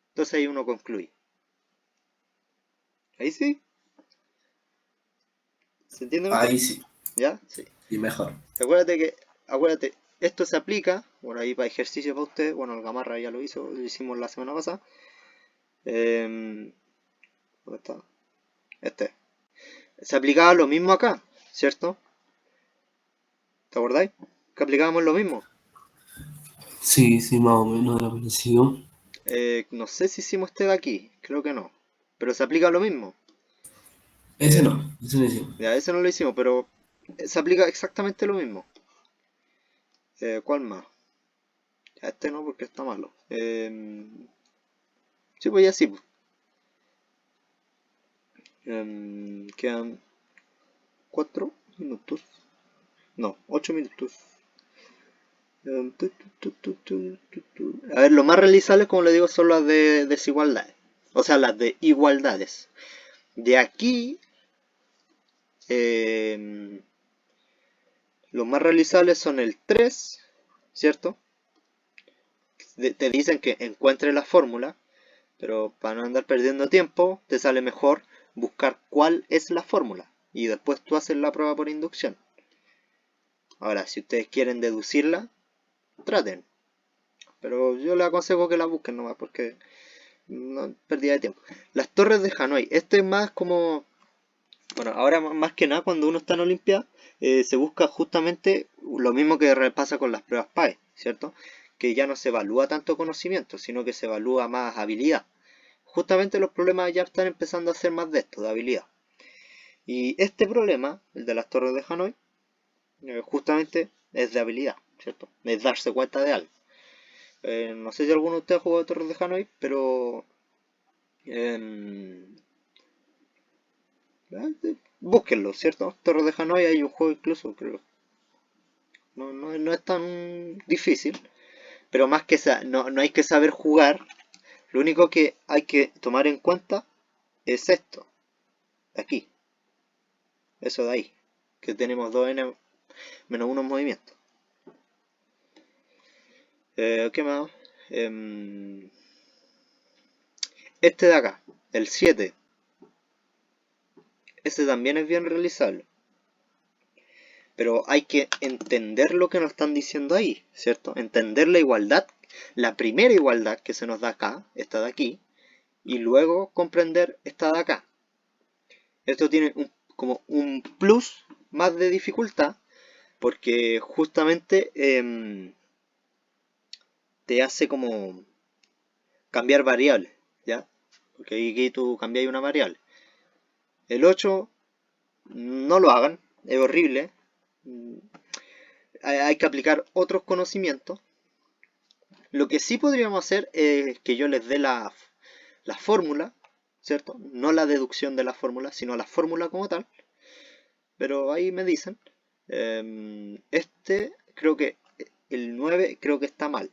S1: Entonces ahí uno concluye. Ahí sí. ¿Se entiende mejor?
S2: Ahí sí,
S1: ¿Ya? Sí.
S2: y mejor.
S1: Acuérdate, esto se aplica, por ahí para ejercicio para usted, bueno, el Gamarra ya lo hizo, lo hicimos la semana pasada. ¿Dónde está? Este. Se aplicaba lo mismo acá, ¿cierto? ¿Te acordáis? Que aplicábamos lo mismo.
S2: Sí, sí, más o menos era parecido.
S1: No sé si hicimos este de aquí, creo que no. Pero se aplica lo mismo.
S2: Ese
S1: Eh,
S2: no, ese no hicimos.
S1: ya, ese no lo hicimos, pero se aplica exactamente lo mismo. ¿Cuál más? Ya, este no, porque está malo. Sí, pues ya sí. Pues. Quedan 4 minutos. No, 8 minutos. A ver, lo más realizables, como le digo, son las de desigualdades. O sea, las de igualdades. De aquí, eh, los más realizables son el 3, ¿cierto? Te dicen que encuentre la fórmula, pero para no andar perdiendo tiempo, te sale mejor buscar cuál es la fórmula. Y después tú haces la prueba por inducción. Ahora, si ustedes quieren deducirla, traten. Pero yo les aconsejo que la busquen nomás porque no pérdida de tiempo. Las torres de Hanoi. Esto es más como... Bueno, ahora más que nada cuando uno está en Olimpia, se busca justamente lo mismo que pasa con las pruebas PAE, ¿cierto? Que ya no se evalúa tanto conocimiento, sino que se evalúa más habilidad. Justamente los problemas ya están empezando a ser más de esto, de habilidad. Y este problema, el de las torres de Hanoi, justamente es de habilidad, ¿cierto? Es darse cuenta de algo. No sé si alguno de ustedes ha jugado Torres de Hanoi, pero em, búsquenlo, ¿cierto? Torres de Hanoi hay un juego incluso, creo. No es tan difícil, pero más que no hay que saber jugar. Lo único que hay que tomar en cuenta es esto, de aquí, eso de ahí, que tenemos 2n menos 1 movimientos. ¿Qué más? Este de acá, el 7. Este también es bien realizable. Pero hay que entender lo que nos están diciendo ahí, ¿cierto? Entender la igualdad, la primera igualdad que se nos da acá, esta de aquí, y luego comprender esta de acá. Esto tiene como un plus más de dificultad, porque justamente te hace como cambiar variables, ¿ya? Porque aquí tú cambias una variable. El 8 no lo hagan, es horrible. Hay que aplicar otros conocimientos. Lo que sí podríamos hacer es que yo les dé la fórmula, ¿cierto? No la deducción de la fórmula, sino la fórmula como tal. Pero ahí me dicen. Este, creo que el 9 creo que está mal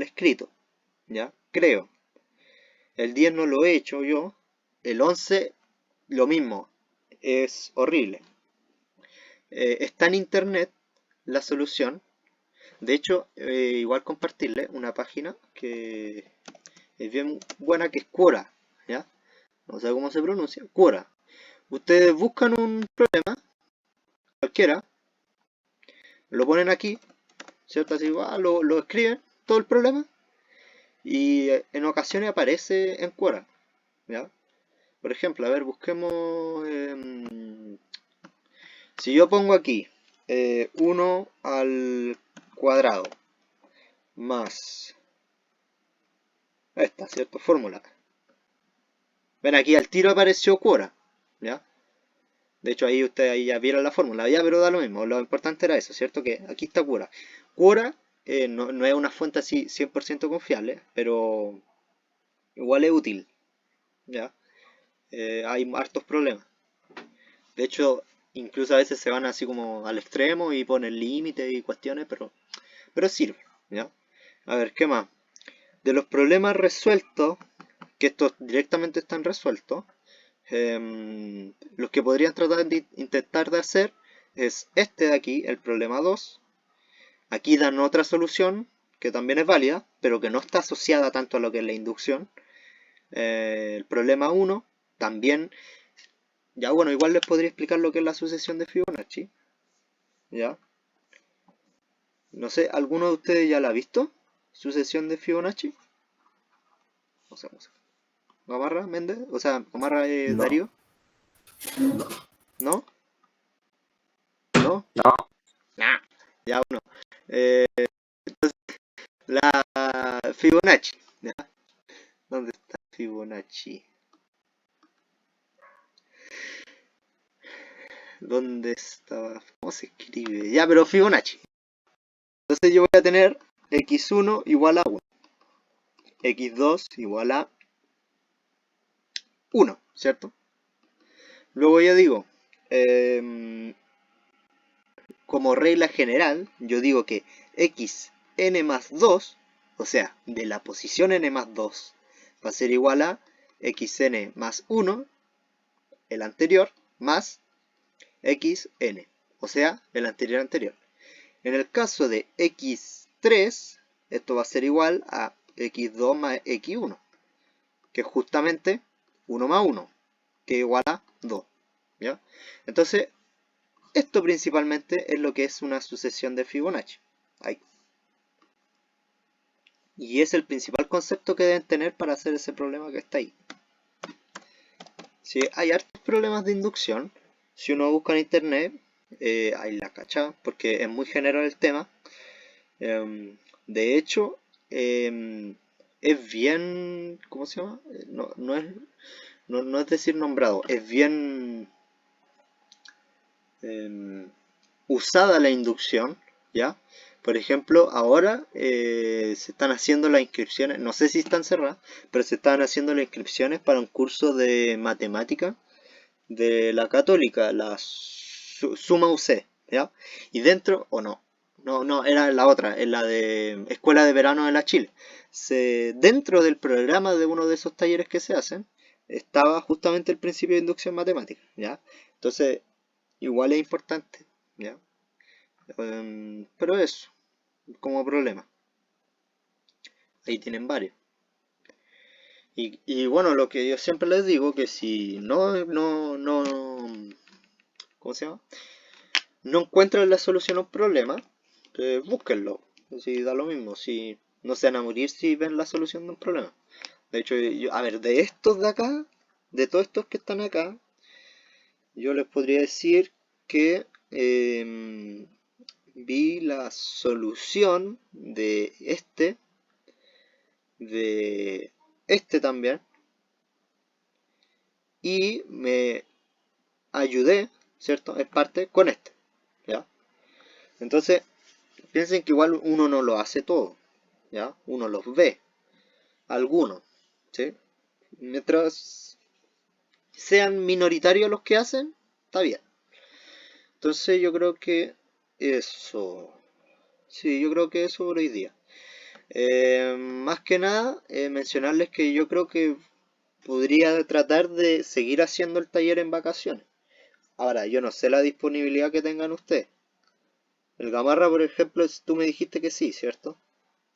S1: escrito, ¿ya? Creo. El 10 no lo he hecho yo. El 11, lo mismo, es horrible. Está en internet la solución. De hecho, igual compartirle una página que es bien buena, que es Quora, ¿ya? No sé cómo se pronuncia, Quora. Ustedes buscan un problema, cualquiera, lo ponen aquí, ¿cierto? Así, lo escriben, todo el problema, y en ocasiones aparece en Quora, ¿ya? Por ejemplo, a ver, busquemos, si yo pongo aquí 1 al cuadrado más esta, ¿cierto? Fórmula. Ven, aquí al tiro apareció Quora, ¿ya? De hecho, ahí ustedes ahí ya vieron la fórmula, ya, pero da lo mismo. Lo importante era eso, ¿cierto? Que aquí está Quora. Quora no es una fuente así 100% confiable, pero igual es útil, ¿ya? Hay hartos problemas. De hecho, incluso a veces se van así como al extremo y ponen límites y cuestiones, pero sirve, ¿ya? A ver, ¿qué más? De los problemas resueltos, que estos directamente están resueltos, los que podrían tratar de intentar de hacer es este de aquí, el problema 2. Aquí dan otra solución que también es válida, pero que no está asociada tanto a lo que es la inducción. El problema 1 también, ya bueno, igual les podría explicar lo que es la sucesión de Fibonacci. ¿Ya? No sé, ¿alguno de ustedes ya la ha visto? ¿Sucesión de Fibonacci? O sea, Gamarra, Méndez, o sea, Gamarra,
S2: No,
S1: Darío,
S2: no.
S1: ¿no? ¿No?
S3: No,
S1: Nah. Ya uno. Eh, la Fibonacci. ¿Ya? ¿Dónde está Fibonacci? ¿Dónde estaba? ¿Cómo se escribe? Ya, pero Fibonacci. Entonces yo voy a tener x1 igual a 1, x2 igual a 1, ¿cierto? Luego yo digo, como regla general, yo digo que xn más 2, o sea, de la posición n más 2, va a ser igual a xn más 1, el anterior, más xn, o sea, el anterior. En el caso de x3, esto va a ser igual a x2 más x1, que es justamente 1 más 1, que es igual a 2. ¿Ya? Entonces, esto principalmente es lo que es una sucesión de Fibonacci. Ahí. Y es el principal concepto que deben tener para hacer ese problema que está ahí. Si hay hartos problemas de inducción, si uno busca en internet, ahí la cacha, porque es muy general el tema. De hecho, es bien, ¿cómo se llama? No es decir nombrado, es bien usada la inducción, ¿ya? Por ejemplo, ahora se están haciendo las inscripciones, no sé si están cerradas, pero se están haciendo las inscripciones para un curso de matemática de la católica, la Suma UC, ¿ya? Y dentro, o no, era la otra, en la de Escuela de Verano de la Chile. Dentro del programa de uno de esos talleres que se hacen, estaba justamente el principio de inducción matemática, ¿ya? Entonces, igual es importante, ¿ya? Pero eso, como problema. Ahí tienen varios. Y bueno, lo que yo siempre les digo, que si ¿cómo se llama? No encuentran la solución a un problema, búsquenlo. Si da lo mismo, si no se van a morir si ven la solución de un problema. De hecho, a ver, de estos de acá, de todos estos que están acá, yo les podría decir que vi la solución de este también, y me ayudé, ¿cierto? En parte con este, ¿ya? Entonces, piensen que igual uno no lo hace todo, ¿ya? Uno los ve, algunos, ¿sí? Mientras sean minoritarios los que hacen, está bien. Entonces yo creo que eso, sí, yo creo que eso por hoy día. Más que nada, mencionarles que yo creo que podría tratar de seguir haciendo el taller en vacaciones. Ahora, yo no sé la disponibilidad que tengan ustedes. El Gamarra, por ejemplo, tú me dijiste que sí, ¿cierto?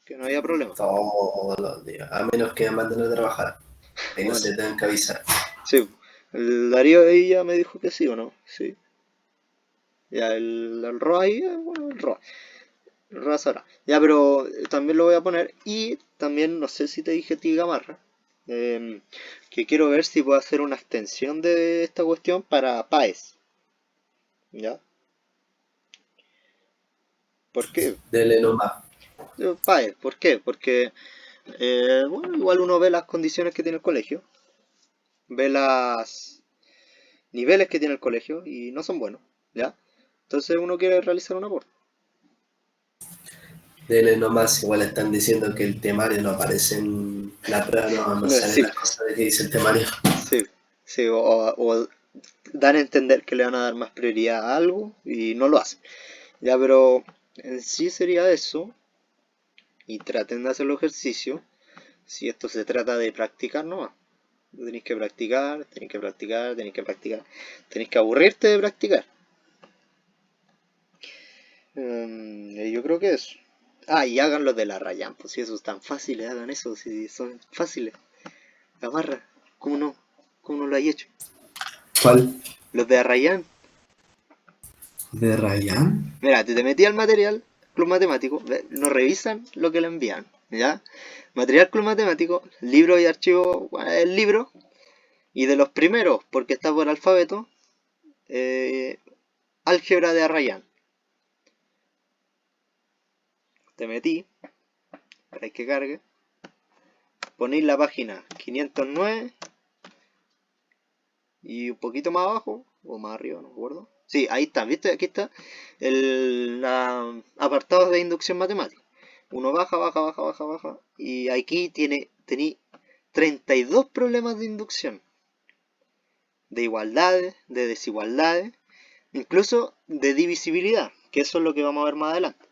S1: Que no había problema.
S2: Todos los días, a menos que me manden a trabajar. Ahí no
S1: Bueno,
S2: se tengan que avisar.
S1: sí. El Darío ahí ya me dijo que sí o no. Sí. Ya el Roa ahí, bueno, el Roa. El Roa sabrá. Ya, pero también lo voy a poner. Y también, no sé si te dije a ti, Gamarra, que quiero ver si puedo hacer una extensión de esta cuestión para PAES. ¿Ya? ¿Por qué?
S2: Dele nomás.
S1: PAES, ¿por qué? Porque, bueno, igual uno ve las condiciones que tiene el colegio. Ve niveles que tiene el colegio y no son buenos, ¿ya? Entonces uno quiere realizar un aporte.
S2: Dele nomás, igual están diciendo que el temario no aparece en la prueba, no salen
S1: Sí,
S2: las cosas de que dice el temario.
S1: sí, sí, o dan a entender que le van a dar más prioridad a algo y no lo hacen. Ya, pero en sí sería eso. Y traten de hacer los ejercicios. Si esto se trata de practicar nomás. Tenéis que practicar, tenéis que practicar, tenéis que practicar. Tenéis que aburrirte de practicar. Yo creo que eso. Ah, y hagan los de la Rayán, pues si eso es tan fácil, hagan eso, si son fáciles. La barra, ¿cómo no? ¿Cómo no lo hay hecho?
S2: ¿Cuál?
S1: Los de Arrayán.
S2: ¿De Ryan?
S1: Mira, te metí al material, Club Matemático, nos revisan lo que le envían, ¿ya? Material Club Matemático, libro y archivo, bueno, el libro, y de los primeros, porque está por alfabeto, eh, álgebra de Arrayán. Te metí, para que cargue, ponéis la página 509 y un poquito más abajo, o más arriba, no me acuerdo. Sí, ahí está, ¿viste? Aquí está el apartado de inducción matemática. Uno baja, baja, baja, baja, baja. Y aquí tení 32 problemas de inducción. De igualdades, de desigualdades, incluso de divisibilidad, que eso es lo que vamos a ver más adelante.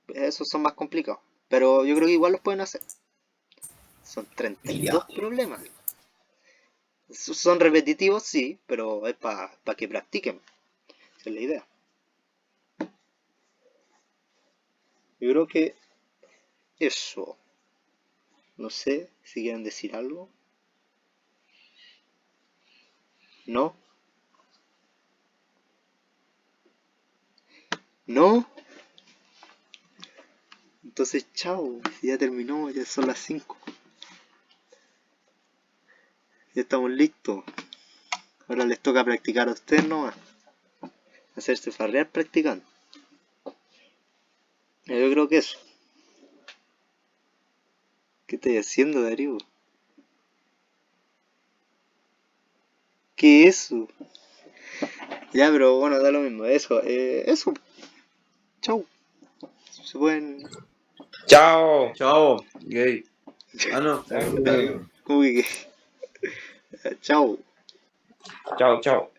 S1: Esos son más complicados. Pero yo creo que igual los pueden hacer. Son 32 problemas. Son repetitivos, sí, pero es para que practiquen. Esa es la idea. Yo creo que eso. No sé si quieren decir algo. ¿No? ¿No? Entonces, chao. Ya terminó, ya son las 5. Ya estamos listos. Ahora les toca practicar a ustedes nomás. Hacerse farrear practicando. Yo creo que eso. ¿Qué estoy haciendo, Darío? ¿Qué es eso? Ya, pero bueno, da lo mismo. Eso, eso. Chau. Se pueden.
S3: Chao.
S4: Chao, gay. Ah, no.
S1: ¿Cómo que? Chau.
S3: Chao, chao.